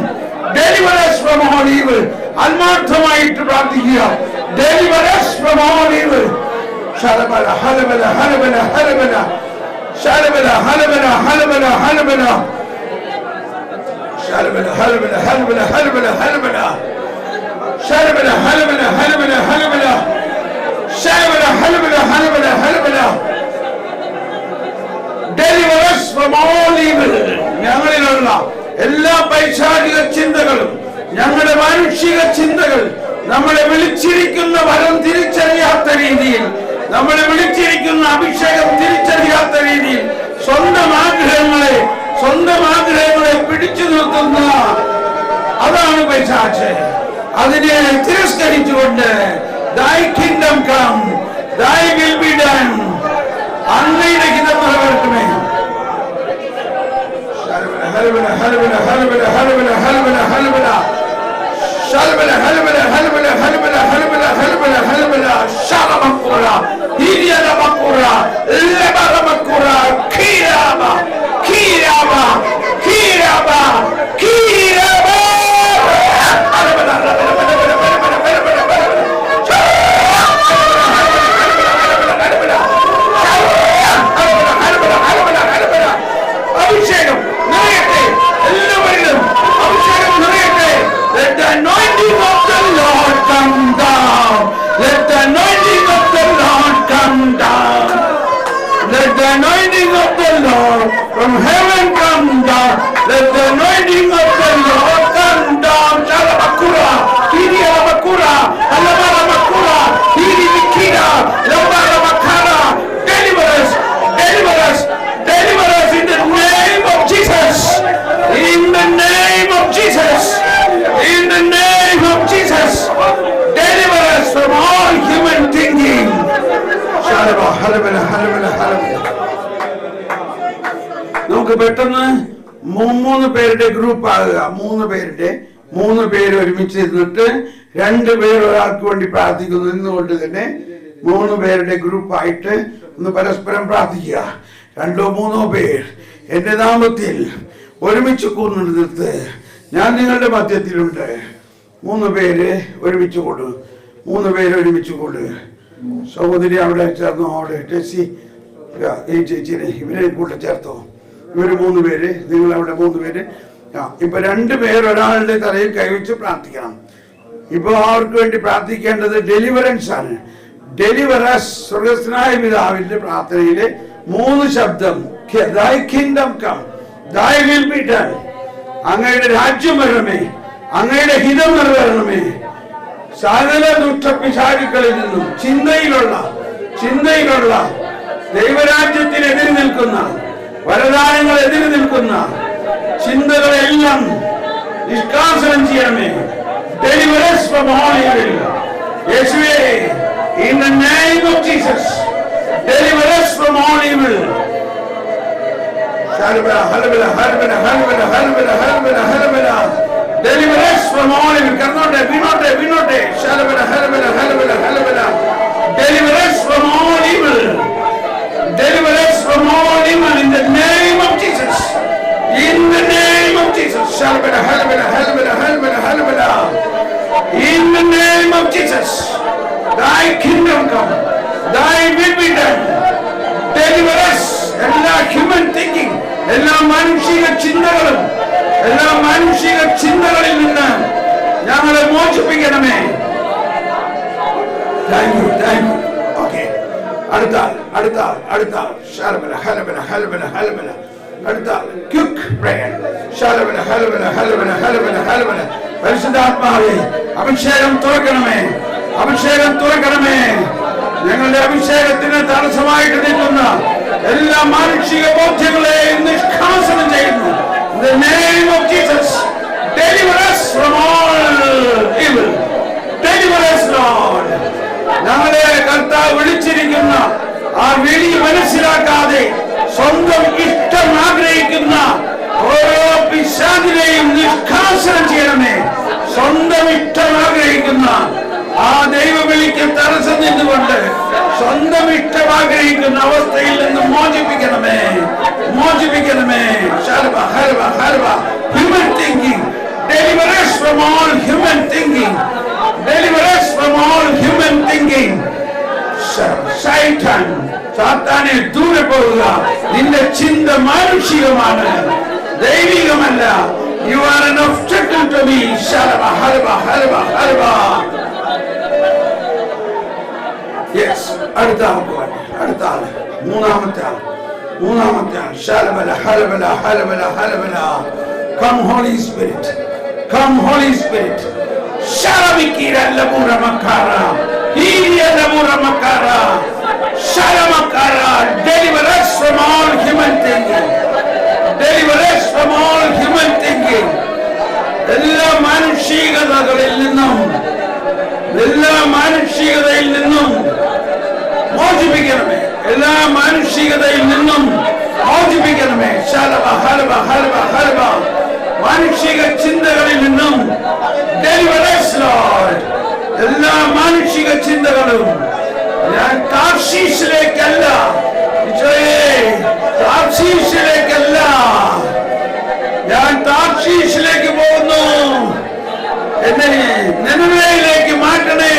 [SPEAKER 1] Deliver us from all evil. ആത്മാർത്ഥമായിട്ട് പ്രാർത്ഥിക്കുക. Deliver us from all evil. Shalabala, halabala, halabala, halabala. Shalabala, halabala, halabala, halabala. Shalabala, halabala, halabala, halabala, halabala. Shalabala, halabala, halabala, halabala. Shalabala, halabala, halabala, halabala. Deliver us from all evil. ഞങ്ങളിലുള്ള എല്ലാ പൈശാചിക ചിന്തകളും, ഞങ്ങളുടെ മാനുഷിക ചിന്തകൾ, നമ്മളെ വിളിച്ചിരിക്കുന്ന വരം തിരിച്ചറിയാത്ത രീതിയിൽ, നമ്മളെ വിളിച്ചിരിക്കുന്ന അഭിഷേകം തിരിച്ചറിയാത്ത രീതിയിൽ സ്വന്തം ആഗ്രഹങ്ങളെ പിടിച്ചു നിർത്തുന്ന അതാണ് പൈശാച്. അതിനെ തിരസ്കരിച്ചുകൊണ്ട് thy kingdom come, thy will be done. അങ്ങയുടെ ഹിതം നിറവേറട്ടെ. ഹലബല ഹലബല ഹലബല ഹലബല ഹലബല ഹലബല ശലബല ഹലബല ഹലബല ഹലബല ഹലബല ഹലബല ഹലബല ശലമക്കുറ ഹിരിയലമക്കുറ ലബറമക്കുറ കീരാബ കീരാബ കീരാബ കീരാബ ഹലബല ഹലബല ഹലബല ഹലബല നമുക്ക് പെട്ടെന്ന് മൂന്ന് പേരുടെ ഗ്രൂപ്പ് ആകുക. മൂന്ന് പേര് ഒരുമിച്ച് ഇരുന്നിട്ട് 2 പേർ ഒരാൾക്ക് വേണ്ടി പ്രാർത്ഥിക്കുന്നു. ഇന്നുകൊണ്ട് തന്നെ 3 പേരുടെ ഗ്രൂപ്പായിട്ട് ഒന്ന് പരസ്പരം പ്രാർത്ഥിക്കുക. 2 or 3 പേർ എന്റെ നാമത്തിൽ ഒരുമിച്ച് കൂർന്നെടുത്ത് ഞാൻ നിങ്ങളുടെ മധ്യത്തിലുണ്ട്. 3 പേര് ഒരുമിച്ച് കൊടു. 3 പേര് ഒരുമിച്ച് കൊടു. സഹോദരി അവിടെ ചേർന്നോ? അവിടെ ടെസി ഈ ചേച്ചിനെ ഇവരെ കൂടെ ചേർത്തോ. ഇവര് 3 പേര്, നിങ്ങൾ അവിടെ 3 പേര്. ഇപ്പൊ 2 പേർ ഒരാളുടെ തലയിൽ കൈവച്ച് പ്രാർത്ഥിക്കണം. ഇപ്പൊ അവർക്ക് വേണ്ടി പ്രാർത്ഥിക്കേണ്ടത് ഡെലിവറൻസ് ആണ്. ഡെലിവറൻസ് സ്വർഗസ്ഥനായ പിതാവിന്റെ പ്രാർത്ഥനയിലെ 3 ശബ്ദം. Thy kingdom come, thy will be done. അങ്ങയുടെ രാജ്യം വരണമേ, അങ്ങയുടെ ഹിതം നിറവേറണമേ. സകല ദുഷ്ടപിശാചുക്കളിൽ നിന്നും ചിന്തയിലുള്ള ദൈവരാജ്യത്തിനെതിരെ നിൽക്കുന്ന, വരദാനങ്ങൾ എതിരെ നിൽക്കുന്ന ചിന്തകളെല്ലാം നിഷ്കാസനം ചെയ്യണമേ. Deliver us from all evil. യേശുവേ, in the name of Jesus, deliver us from all evil. Deliver us from all evil. Deliver us from all evil. Deliver us from all evil in the name of Jesus. In the name of Jesus. In the name of Jesus. Thy kingdom come. Thy will be done. Deliver us. എല്ലാ human thinking, എല്ലാ മാനുഷിക ചിന്തകളിൽ നിന്ന് ഞങ്ങളെ മോചിപ്പിക്കണമേ. Thank you. Okay, അടുത്ത quick prayer. പരിശുദ്ധാത്മാവേ, അഭിഷേകം തുറക്കണമേ. ഞങ്ങളുടെ അഭിഷേകത്തിന് തടസ്സമായിട്ട് നിൽക്കുന്ന എല്ലാ മാനുഷിക ബോധ്യങ്ങളെയും നിഷ്കാസനം ചെയ്യുന്നു. In the name of Jesus, deliver us from all evil. Deliver us, Lord. ഞങ്ങളെ കർത്താവ് വിളിച്ചിരിക്കുന്ന ആ വിളി മനസ്സിലാക്കാതെ സ്വന്തം ഇഷ്ടം ആഗ്രഹിക്കുന്ന ഓരോ പിശാചിനെയും നിഷ്കാസനം ചെയ്യണമേ. സ്വന്തം ഇഷ്ടം ആഗ്രഹിക്കുന്ന ആ ദൈവവിളിക്ക് തടസ്സം നിന്നുകൊണ്ട് സ്വന്തം ഇഷ്ടം ആഗ്രഹിക്കുന്ന അവസ്ഥയിൽ നിന്ന് മോചിപ്പിക്കണമേ. Human thinking. Deliver us from all human thinking. സാത്താനെ ദൂരെ പോവുക. നിന്റെ ചിന്ത മാനുഷികമാണ്, ദൈവികമല്ല. You are an obstacle to me. Yes. അടുത്ത ആൾ മൂന്നാമത്തെ ആൾ. Come Holy Spirit. Sharamikira labura makara. Hiya labura makara. Sharamakara. Deliver us from all human thinking. എല്ലാ മാനുഷികതയിൽ നിന്നും മോചിപ്പിക്കണമേ. മാനുഷിക ചിന്തകളിൽ നിന്നും deliver us, Lord. എല്ലാ മാനുഷിക ചിന്തകളും ഞാൻ താർശീശിലേക്കല്ല, ഞാൻ താർശീശിലേക്ക് പോകുന്നു. എന്നെ നിനവേയിലേക്ക് മാറ്റണേ.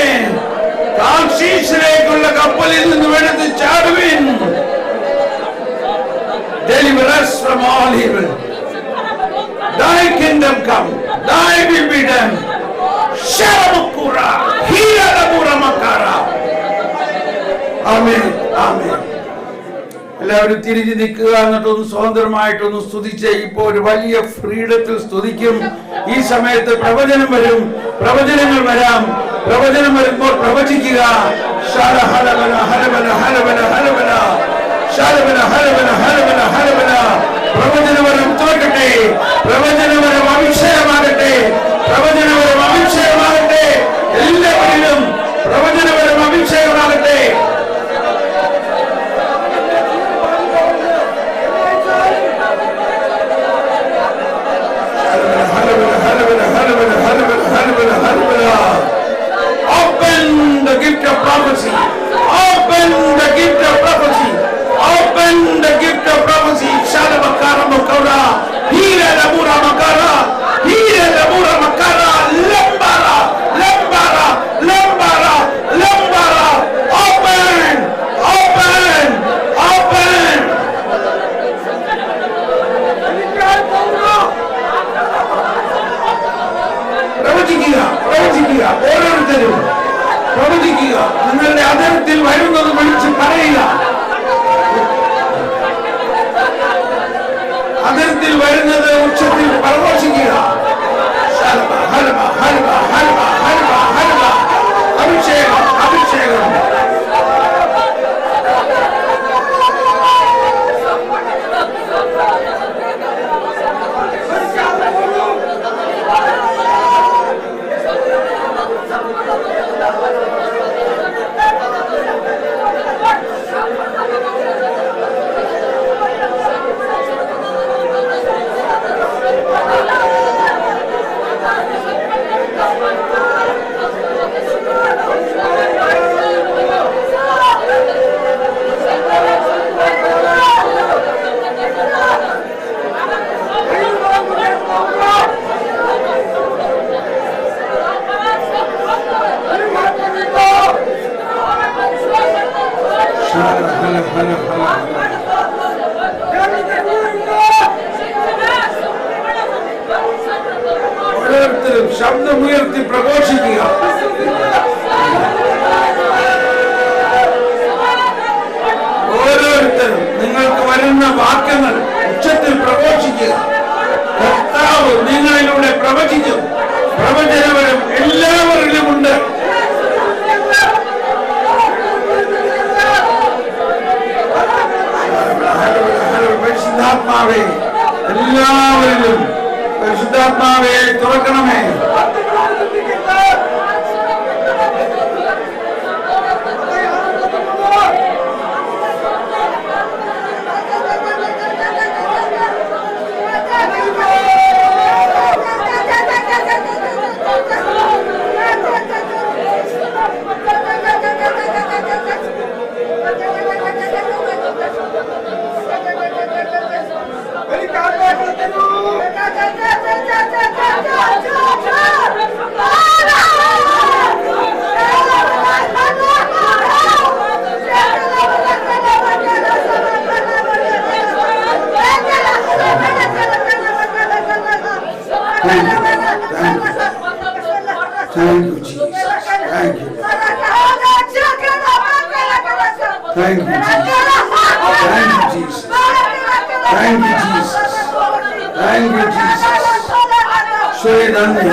[SPEAKER 1] താർശീശിലേക്കുള്ള കപ്പലിൽ നിന്ന് എടുത്ത് ചാടുവിൻ. Deliver us from all evil. Thy kingdom come, thy will be done. Sharamukura, Hiyalabura Makara. Amen. എല്ലാവരും തിരിഞ്ഞു നിൽക്കുക. എന്നിട്ടൊന്ന് സ്വതന്ത്രമായിട്ടൊന്ന് സ്തുതിച്ച് ഇപ്പോ ഒരു വലിയ ഫ്രീഡത്തിൽ സ്തുതിക്കും. ഈ സമയത്ത് പ്രവചനങ്ങൾ വരാം. പ്രവചനം വരുമ്പോൾ പ്രവചിക്കുക. പ്രവചനവരം തോക്കട്ടെ. പ്രവചനവരം അഭിഷേകമാകട്ടെ. എല്ലാവരിലും പ്രവചനവരം അഭിഷേകമാകട്ടെ. ഓരോരുത്തരും ശബ്ദമുയർത്തി പ്രഘോഷിക്കുക. ഓരോരുത്തരും നിങ്ങൾക്ക് വരുന്ന വാക്യങ്ങൾ ഉച്ചത്തിൽ പ്രഘോഷിക്കുക. കർത്താവ് നിങ്ങളിലൂടെ പ്രവചിക്കും. പ്രവചനവരം എല്ലാവരിലുമുണ്ട്. പരിശുദ്ധാത്മാവേ, എല്ലാവരിലും പരിശുദ്ധാത്മാവേ തുറക്കണമേ. Thank you, Jesus. Thank you. Thank you, Jesus. Thank you, Jesus. Thank you, Jesus. ഈശോയെ നന്ദി,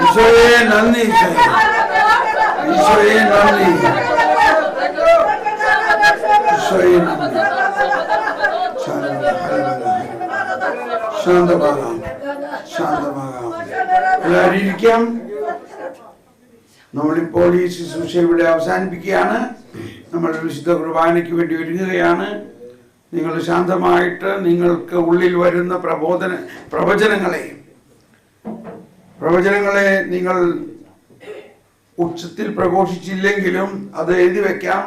[SPEAKER 1] ഈശോയെ നന്ദി, ഈശോയെ നന്ദി, ഈശോയെ നന്ദി. ശാന്തമാകാം, ശാന്തമാകാം. എല്ലാവരും ഇരിക്കാം. നമ്മളിപ്പോൾ ഈ ശുശ്രൂഷ ഇവിടെ അവസാനിപ്പിക്കുകയാണ്. നമ്മൾ വിശുദ്ധ കുർബാനയ്ക്ക് വേണ്ടി ഒരുങ്ങുകയാണ്. നിങ്ങൾ ശാന്തമായിട്ട് നിങ്ങൾക്ക് ഉള്ളിൽ വരുന്ന പ്രവചനങ്ങളെ നിങ്ങൾ ഉച്ചത്തിൽ പ്രഘോഷിച്ചില്ലെങ്കിലും അത് എഴുതി വെക്കാം.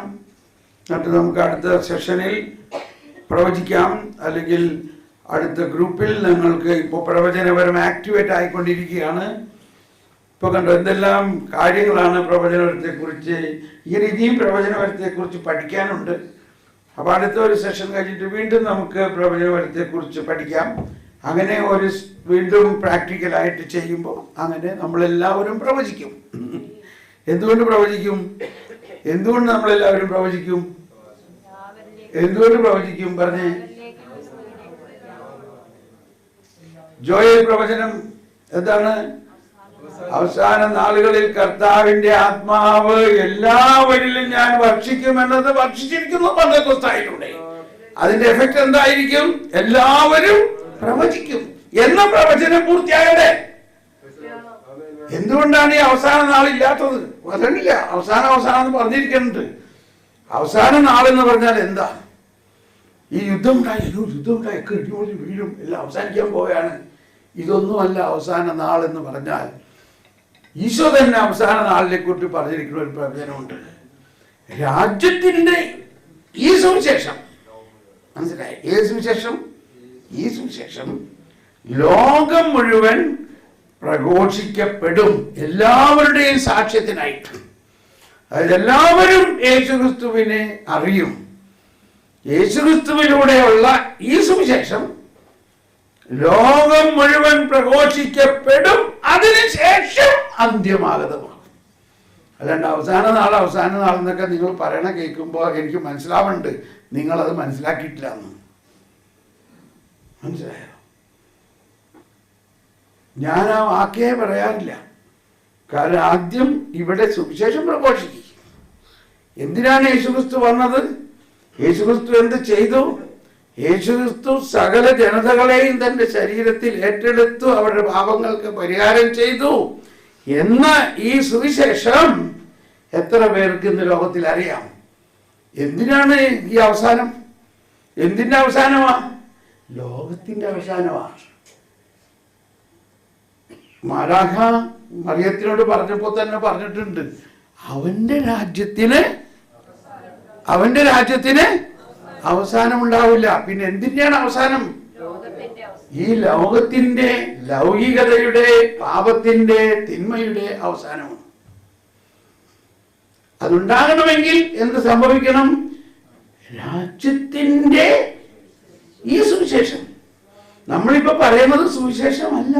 [SPEAKER 1] എന്നിട്ട് നമുക്ക് അടുത്ത സെഷനിൽ പ്രവചിക്കാം. അല്ലെങ്കിൽ അടുത്ത ഗ്രൂപ്പിൽ നിങ്ങൾക്ക് ഇപ്പോൾ പ്രവചനപരം ആക്ടിവേറ്റ് ആയിക്കൊണ്ടിരിക്കുകയാണ്. ഇപ്പോൾ കണ്ടോ എന്തെല്ലാം കാര്യങ്ങളാണ് പ്രവചനപരത്തെക്കുറിച്ച്. ഇനിയും പ്രവചനപരത്തെക്കുറിച്ച് പഠിക്കാനുണ്ട്. അപ്പോൾ അടുത്ത ഒരു സെഷൻ കഴിഞ്ഞിട്ട് വീണ്ടും നമുക്ക് പ്രവചനപരത്തെക്കുറിച്ച് പഠിക്കാം. അങ്ങനെ ഒരു വീണ്ടും പ്രാക്ടിക്കലായിട്ട് ചെയ്യുമ്പോൾ അങ്ങനെ നമ്മളെല്ലാവരും പ്രവചിക്കും. എന്തുകൊണ്ട് പ്രവചിക്കും? എന്തുകൊണ്ട് നമ്മളെല്ലാവരും പ്രവചിക്കും? എന്തുകൊണ്ട് പ്രവചിക്കും പറഞ്ഞേ? ജോയൽ പ്രവചനം എന്താണ്? അവസാന നാളുകളിൽ കർത്താവിന്റെ ആത്മാവ് എല്ലാവരിലും ഞാൻ വർഷിക്കുമെന്നത് വർഷിച്ചിരിക്കുന്നു പെന്തക്കോസ്തായിലൂടെ. അതിന്റെ എഫക്ട് എന്തായിരിക്കും? എല്ലാവരും പ്രവചിക്കും എന്ന പ്രവചനം പൂർത്തിയാകട്ടെ. എന്തുകൊണ്ടാണ് ഈ അവസാന നാളില്ലാത്തത്? വരണില്ല. അവസാനം പറഞ്ഞിരിക്കുന്നുണ്ട്. അവസാന നാളെന്ന് പറഞ്ഞാൽ എന്താ? ഈ യുദ്ധം ഉണ്ടായി ഒക്കെ ഇടിമൊഴി വീഴും, എല്ലാം അവസാനിക്കാൻ പോവുകയാണ്. ഇതൊന്നുമല്ല അവസാന നാളെന്ന് പറഞ്ഞാൽ. ഈശോ തന്നെ അവസാന നാളിനെ കുറിച്ച് പറഞ്ഞിരിക്കുന്ന ഒരു പ്രവചനമുണ്ട്. രാജ്യത്തിന്റെ ഈ സുവിശേഷം മനസ്സിലായി? ഈ സുവിശേഷം ലോകം മുഴുവൻ പ്രഘോഷിക്കപ്പെടും, എല്ലാവരുടെയും സാക്ഷ്യത്തിനായിട്ട്. അതായത് എല്ലാവരും യേശുക്രിസ്തുവിനെ അറിയും. യേശുക്രിസ്തുവിലൂടെയുള്ള ഈ സുവിശേഷം ലോകം മുഴുവൻ പ്രഘോഷിക്കപ്പെടും. അതിനുശേഷം അന്ത്യമാഗതമാകും. അല്ലാണ്ട് അവസാന നാൾ എന്നൊക്കെ നിങ്ങൾ പറയണ കേൾക്കുമ്പോൾ എനിക്ക് മനസ്സിലാവുന്നുണ്ട് നിങ്ങളത് മനസ്സിലാക്കിയിട്ടില്ല എന്ന്. മനസ്സിലായോ? ഞാൻ ആ വാക്കേ പറയാറില്ല. കാരണം ആദ്യം ഇവിടെ സുവിശേഷം പ്രഘോഷിക്കും. എന്തിനാണ് യേശുക്രിസ്തു വന്നത്? യേശുക്രിസ്തു എന്ത് ചെയ്തു? യേശുക്രിസ്തു സകല ജനതകളെയും തന്റെ ശരീരത്തിൽ ഏറ്റെടുത്തു, അവരുടെ പാപങ്ങൾക്ക് പരിഹാരം ചെയ്തു എന്ന ഈ സുവിശേഷം എത്ര പേർക്ക് ഇന്ന് ലോകത്തിൽ അറിയാം? എന്തിനാണ് ഈ അവസാനം? എന്തിന്റെ അവസാനമാ? ലോകത്തിന്റെ അവസാനമാണ്. മാലാഖ മറിയത്തിനോട് പറഞ്ഞപ്പോൾ തന്നെ പറഞ്ഞിട്ടുണ്ട്, അവന്റെ രാജ്യത്തിന് അവസാനം ഉണ്ടാവില്ല. പിന്നെ എന്തിന്റെയാണ് അവസാനം? ഈ ലോകത്തിന്റെ ലൗകികതയുടെ, പാപത്തിന്റെ, തിന്മയുടെ അവസാനമാണ്. അതുണ്ടാകണമെങ്കിൽ എന്ത് സംഭവിക്കണം? രാജ്യത്തിൻ്റെ ഈ സുവിശേഷം. നമ്മളിപ്പോ പറയുന്നത് സുവിശേഷമല്ല.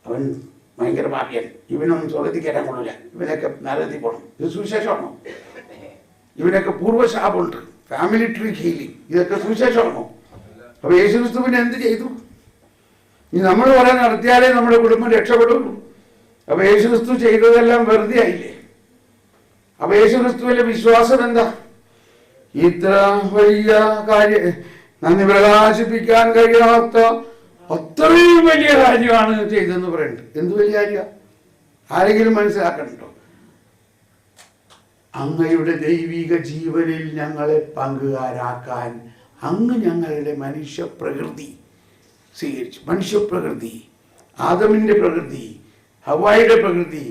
[SPEAKER 1] അവൻ ഭയങ്കര ഭാഗ്യൻ, ഇവനൊന്നും സ്വർഗത്തിൽ കയറാൻ കൊള്ളില്ല, ഇവനൊക്കെ നരകത്തിൽ പോകണം, ഇത് സുവിശേഷമാണോ? ഇവനൊക്കെ പൂർവ്വശാപമുണ്ട്, ഫാമിലി ട്രീ ഹീലിംഗ്, ഇതൊക്കെ സുവിശേഷമാണോ? അപ്പൊ യേശുക്രിസ്തുവിനെ എന്ത് ചെയ്തു? ഇനി നമ്മൾ കുറെ നടത്തിയാലേ നമ്മുടെ കുടുംബം രക്ഷപ്പെടുള്ളൂ. അപ്പൊ യേശുക്രിസ്തു ചെയ്തതെല്ലാം വെറുതെ ആയില്ലേ? അപ്പൊ യേശുക്രിസ്തുവിന്റെ വിശ്വാസം എന്താ? ഇത്ര വലിയ കാര്യം, നന്ദി പ്രകാശിപ്പിക്കാൻ കഴിയാത്ത അത്രയും വലിയ കാര്യമാണ് ചെയ്തെന്ന് പറയുന്നുണ്ട്. എന്ത് വലിയ കാര്യമാണ്? ആരെങ്കിലും മനസ്സിലാക്കണുണ്ടോ? അങ്ങയുടെ ദൈവിക ജീവനിൽ ഞങ്ങളെ പങ്കുകാരാക്കാൻ അങ്ങ് ഞങ്ങളുടെ മനുഷ്യപ്രകൃതി സ്വീകരിച്ചു. മനുഷ്യപ്രകൃതി, ആദമിന്റെ പ്രകൃതി, ഹവ്വായുടെ പ്രകൃതി,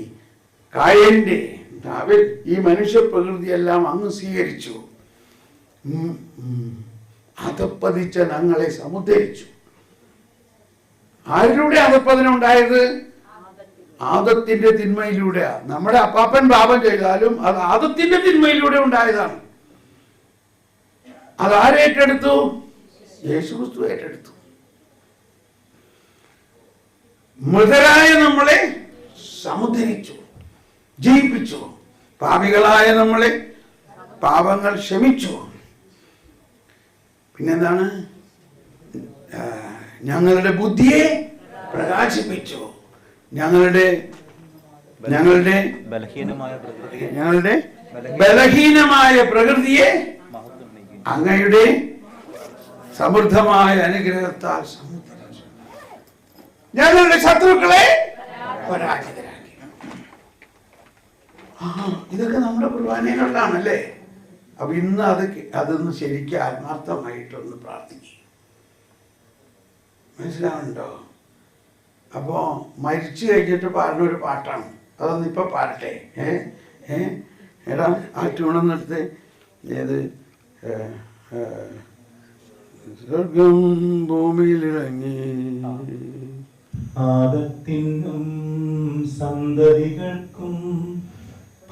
[SPEAKER 1] കായന്റെ, അവൻ ഈ മനുഷ്യപ്രകൃതിയെല്ലാം അങ്ങ് സ്വീകരിച്ചു. അധപ്പതിച്ച ഞങ്ങളെ സമുദ്ധരിച്ചു. ആരിലൂടെ അധപ്പതനം ഉണ്ടായത്? ആദത്തിന്റെ തിന്മയിലൂടെയാ. നമ്മുടെ അപ്പാപ്പൻ പാപം ചെയ്താലും അത് ആദത്തിന്റെ തിന്മയിലൂടെ ഉണ്ടായതാണ്. അതാരേറ്റെടുത്തു? യേശുക്രിസ്തു ഏറ്റെടുത്തു. മൃതരായ നമ്മളെ സമുദ്ധരിച്ചു, ജയിപ്പിച്ചു. പാപികളായ നമ്മളെ പാപങ്ങൾ ക്ഷമിച്ചു. പിന്നെന്താണ്? ഞങ്ങളുടെ ബുദ്ധിയെ പ്രകാശിപ്പിച്ചു. ഞങ്ങളുടെ ബലഹീനമായ പ്രകൃതിയെ അങ്ങയുടെ സമൃദ്ധമായ അനുഗ്രഹത്താൽ സമുദ്ധരിച്ചു. ഞങ്ങളുടെ ശത്രുക്കളെ പരാജിതരാക്കി. ഇതൊക്കെ നമ്മുടെ കുർബാനയിലുള്ളതാണല്ലേ? അപ്പൊ ഇന്ന് അതൊന്ന് ശരിക്കും ആത്മാർത്ഥമായിട്ടൊന്ന് പ്രാർത്ഥിക്കും. മനസ്സിലാവുന്നുണ്ടോ? അപ്പോ മരിച്ചു കഴിഞ്ഞിട്ട് പാടുന്നൊരു പാട്ടാണ്, അതൊന്ന് ഇപ്പൊ പാടട്ടെ. എടാ ആ ട്യൂണെന്നെടുത്ത്. ഏത്? സ്വർഗം ഭൂമിയിലിറങ്ങി
[SPEAKER 2] ആദത്തിനും സന്തതികൾക്കും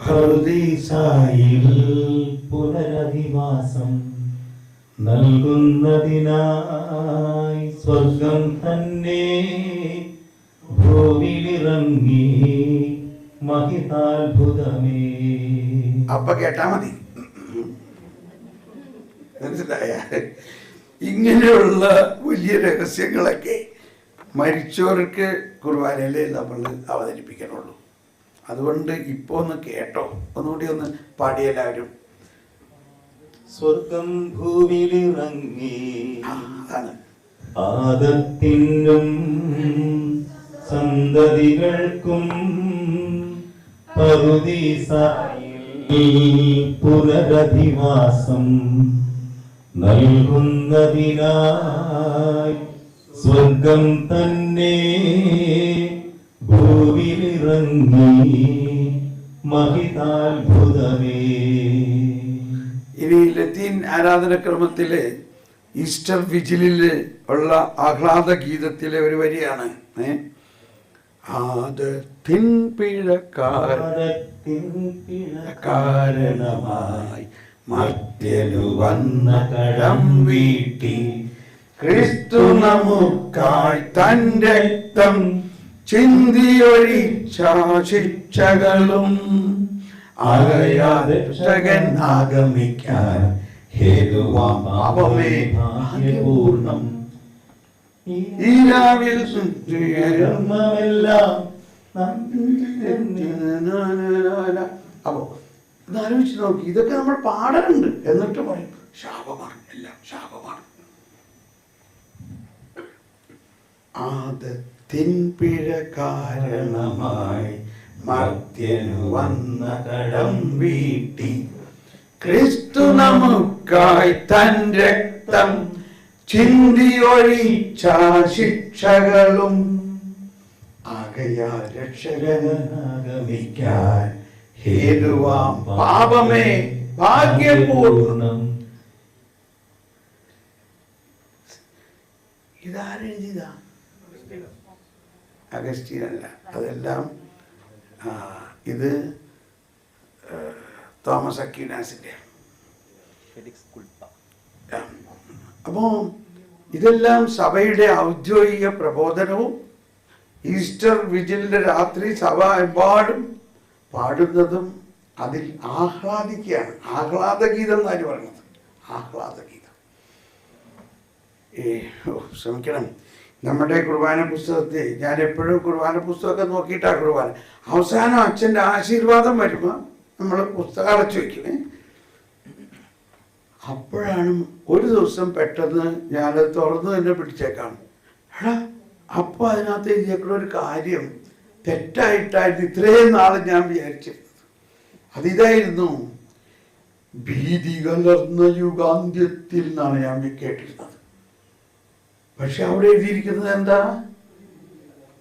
[SPEAKER 2] പറുദീസായിൽ പുനരധിവാസം നൽകുന്നതിനായി സ്വർഗം തന്നെ ഭൂമിയിലിറങ്ങി മഹിതാത്ഭുതമേ.
[SPEAKER 1] അപ്പൊ കേട്ടാ മതി. മനസ്സിലായ? ഇങ്ങനെയുള്ള വലിയ രഹസ്യങ്ങളൊക്കെ മരിച്ചവർക്ക് കുർബാനയിലേ നമ്മൾ അവതരിപ്പിക്കണുള്ളൂ. അതുകൊണ്ട് ഇപ്പൊ ഒന്ന് കേട്ടോ, ഒന്നുകൂടി ഒന്ന് പാടിയെല്ലാവരും.
[SPEAKER 2] സ്വർഗം ഭൂമിയിലിറങ്ങി
[SPEAKER 1] അതാണ്.
[SPEAKER 2] ആദത്തിനും സന്തതികൾക്കും പറുദീസായിൽ പുനരധിവാസം നൽകുന്നതിനായി സ്വർഗം തന്നെ ഭൂവിലിറങ്ങി മഹിതാത്ഭുതമേ.
[SPEAKER 1] ഇനി ലത്തീൻ ആരാധനക്രമത്തില് ഈസ്റ്റർ വിജിലില് ഉള്ള ആഹ്ലാദ ഗീതത്തിലെ ഒരു വരിയാണ്. ആദത്തിൻ പിഴക്കാരണമായി മർത്യനു വന്ന കടം വീട്ടി ക്രിസ്തു നമുക്കായി തന്റെ രക്തം ചിന്തിയൊഴിച്ച ശിക്ഷകളും ആകയാദൻ ആഗമിക്കാൻ ഹേതുവാം പാപമേ ഭാഗ്യപൂർണം. ഈ രാവിൽ അപ്പോ ഇതാലോചിച്ച് നോക്കി, ഇതൊക്കെ നമ്മൾ പാടാറുണ്ട്. എന്നിട്ട് പറയും ശാപമാണ്, എല്ലാം ശാപമാണ്. ആദത്തിൻ പിഴ കാരണമായി മർത്യനു വന്ന കടം വീട്ടി ക്രിസ്തു നമുക്കായി തൻ രക്തം ചിന്തിയൊഴിച്ച ശിക്ഷകളും ആകയാൽ രക്ഷകനാഗമിക്കാൻ ഹേതുവാം പാപമേ ഭാഗ്യപൂർണം. ഇതാരെഴുതിയതാ? അഗസ്റ്റീനല്ല, അതെല്ലാം ഇത് തോമസ് അക്വീനാസിന്റെ അപ്പോൾ ഇതെല്ലാം സഭയുടെ ഔദ്യോഗിക പ്രബോധനവും ഈസ്റ്റർ വിജിലിന്റെ രാത്രി സഭ എമ്പാടും പാടുന്നതും അതിൽ ആഹ്ലാദിക്കുകയാണ്. ആഹ്ലാദഗീതം എന്നാണ് പറയുന്നത്. ആഹ്ലാദഗീതം. ക്ഷമിക്കണം, നമ്മുടെ കുർബാന പുസ്തകത്തിൽ ഞാൻ എപ്പോഴും കുർബാന പുസ്തകമൊക്കെ നോക്കിയിട്ടാണ് കുർബാന. അവസാനം അച്ഛൻ്റെ ആശീർവാദം വരുമ്പോൾ നമ്മൾ പുസ്തകം അടച്ചു വയ്ക്കുമേ. അപ്പോഴാണ് ഒരു ദിവസം പെട്ടെന്ന് ഞാനത് തുറന്ന് തന്നെ പിടിച്ചേക്കാം. എടാ, അപ്പോൾ അതിനകത്ത് എഴുതിയേക്കുള്ള ഒരു കാര്യം തെറ്റായിട്ടായിരുന്നു ഇത്രയും നാൾ ഞാൻ വിചാരിച്ചിരുന്നത്. അതിതായിരുന്നു, ഭീതി കലർന്ന യുഗാന്ത്യത്തിൽ നിന്നാണ് ഞാൻ കേട്ടിരുന്നത്. പക്ഷെ അവിടെ എഴുതിയിരിക്കുന്നത് എന്താ?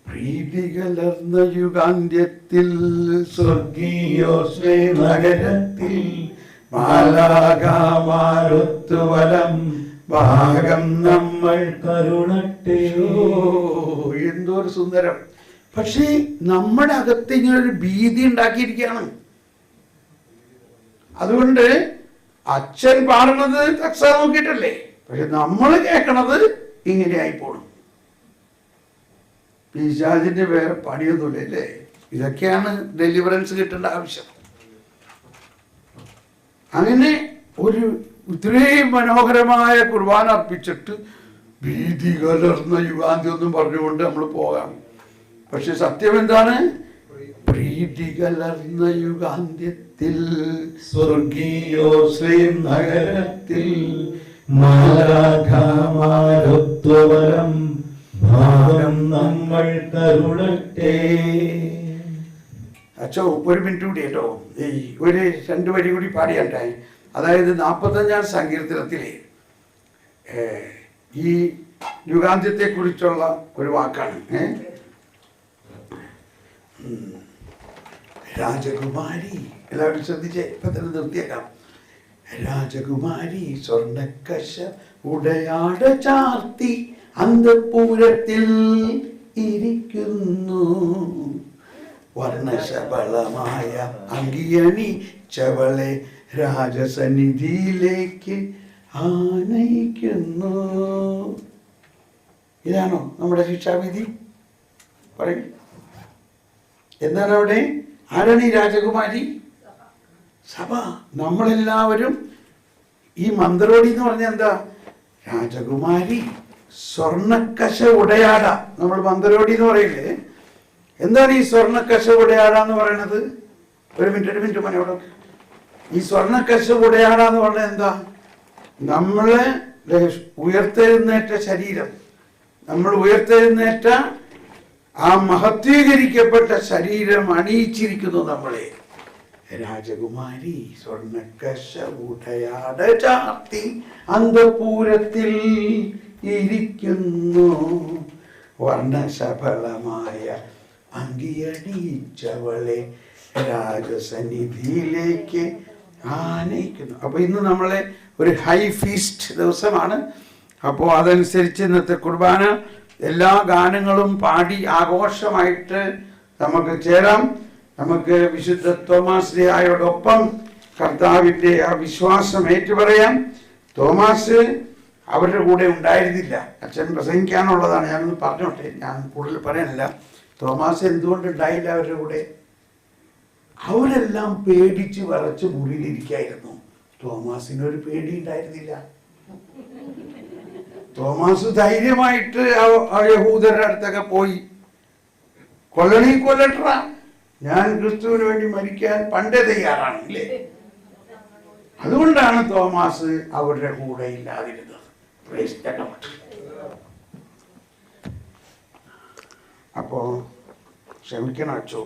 [SPEAKER 1] പ്രീതി കലർന്ന യുഗാന്ത്യത്തിൽ സ്വർഗീയോസ്മേ നഗരത്തിൽ മാലാഖമാരുത്തുവലം ഭാഗം നമ്മൾ കരുണട്ടെ. എന്തോരു സുന്ദരം. പക്ഷേ നമ്മുടെ അകത്ത് ഇങ്ങനെ ഒരു ഭീതി ഉണ്ടാക്കിയിരിക്കുകയാണ്. അതുകൊണ്ട് അച്ഛൻ പാടുന്നത് തക്സ നോക്കിയിട്ടല്ലേ, പക്ഷെ നമ്മൾ കേൾക്കണത് ഇങ്ങനെയായി പോണം. പിശാചിന്റെ വേറെ പണിയൊന്നുമില്ല അല്ലേ? ഇതൊക്കെയാണ് ഡെലിവറൻസ് കിട്ടേണ്ട ആവശ്യം. അങ്ങനെ ഒരു ഇത്രയും മനോഹരമായ കുർബാന അർപ്പിച്ചിട്ട് ഭീതി കലർന്ന യുഗാന്തി ഒന്നും പറഞ്ഞുകൊണ്ട് നമ്മൾ പോകാം. പക്ഷെ സത്യം എന്താണ്? പ്രീതി കലർന്ന യുഗാന്ത്യത്തിൽ സ്വർഗീയോസ്ലേം നഗരത്തിൽ മാലാഖമാരുത്വവരം ഭാഗം നമ്മൾ കരുണട്ടെ. അച്ഛോ, ഒരു മിനിറ്റ് കൂടി കേട്ടോ. ഒരു 2 വരി കൂടി പാടിയാട്ടെ. അതായത് 45-ാം സങ്കീർത്തനത്തിലെ ഈ യുഗാന്ത്യത്തെ കുറിച്ചുള്ള ഒരു വാക്കാണ്. രാജകുമാരി, എല്ലാവരും ശ്രദ്ധിച്ചേ, ഇപ്പൊ തന്നെ നിർത്തിയേക്കാം. രാജകുമാരി സ്വർണ്ണക്കശ ഉടയാട ചാർത്തി അന്തഃപുരത്തിൽ ഇരിക്കുന്നു, വർണ്ണശബളമായ അങ്കിയണിച്ചവളെ രാജസന്നിധിയിലേക്ക് ആനയിക്കുന്നു. ഇതാണോ നമ്മുടെ ശിക്ഷാവിധി? പറയും. എന്താണ് അവിടെ? ആരാണ് ഈ രാജകുമാരി? സഭ. നമ്മളെല്ലാവരും ഈ മന്ത്രോടി എന്ന് പറഞ്ഞാൽ എന്താ? രാജകുമാരി സ്വർണ്ണക്കശ ഉടയാട. നമ്മൾ മന്ത്രോടി എന്ന് പറയില്ലേ? എന്താണ് ഈ സ്വർണ്ണക്കശ ഉടയാട എന്ന് പറയുന്നത്? ഒരു മിനിറ്റ് മനോടൊക്കെ. ഈ സ്വർണ്ണക്കശ ഉടയാട എന്ന് പറഞ്ഞാൽ എന്താ? നമ്മളെ ഉയർത്തെഴുന്നേറ്റ ശരീരം, നമ്മൾ ഉയർത്തെഴുന്നേറ്റ ആ മഹത്വീകരിക്കപ്പെട്ട ശരീരം അണിയിച്ചിരിക്കുന്നു നമ്മളെ. രാജകുമാരി സ്വർണ്ണക്കശ ഉടയാട ചാർത്തി അന്തഃപുരത്തിൽ ഇരിക്കുന്നു, വർണ്ണശബളമായ അങ്കിയണിയിച്ചവളെ രാജസന്നിധിയിലേക്ക് ആനയിക്കുന്നു. അപ്പോൾ ഇന്ന് നമ്മളെ ഒരു ഹൈ ഫീസ്റ്റ് ദിവസമാണ്. അപ്പോൾ അതനുസരിച്ച് ഇന്നത്തെ കുർബാന എല്ലാ ഗാനങ്ങളും പാടി ആഘോഷമായിട്ട് നമുക്ക് ചേരാം. നമുക്ക് വിശുദ്ധ തോമാസ് ശ്ലീഹായോടൊപ്പം കർത്താവിൻ്റെ ആ വിശ്വാസം ഏറ്റുപറയാം. തോമാസ് അവരുടെ കൂടെ ഉണ്ടായിരുന്നില്ല. അച്ഛൻ പ്രസംഗിക്കാനുള്ളതാണ്, ഞാനൊന്ന് പറഞ്ഞോട്ടെ, ഞാൻ കൂടുതൽ പറയാനില്ല. തോമാസ് എന്തുകൊണ്ട് ഉണ്ടായില്ല അവരുടെ കൂടെ? അവരെല്ലാം പേടിച്ച് വിറച്ച് മുറിയിലിരിക്കായിരുന്നു. തോമാസിനൊരു പേടി ഉണ്ടായിരുന്നില്ല. തോമാസ് ധൈര്യമായിട്ട് ആ യഹൂദരുടെ അടുത്തൊക്കെ പോയി, കൊല്ലട്ട, ഞാൻ ക്രിസ്തുവിന് വേണ്ടി മരിക്കാൻ പണ്ടേ തയ്യാറാണ് അല്ലേ? അതുകൊണ്ടാണ് തോമാസ് അവരുടെ കൂടെ ഇല്ലാതിരുന്നത്. അപ്പോ ക്ഷമിക്കണം അച്ചോ.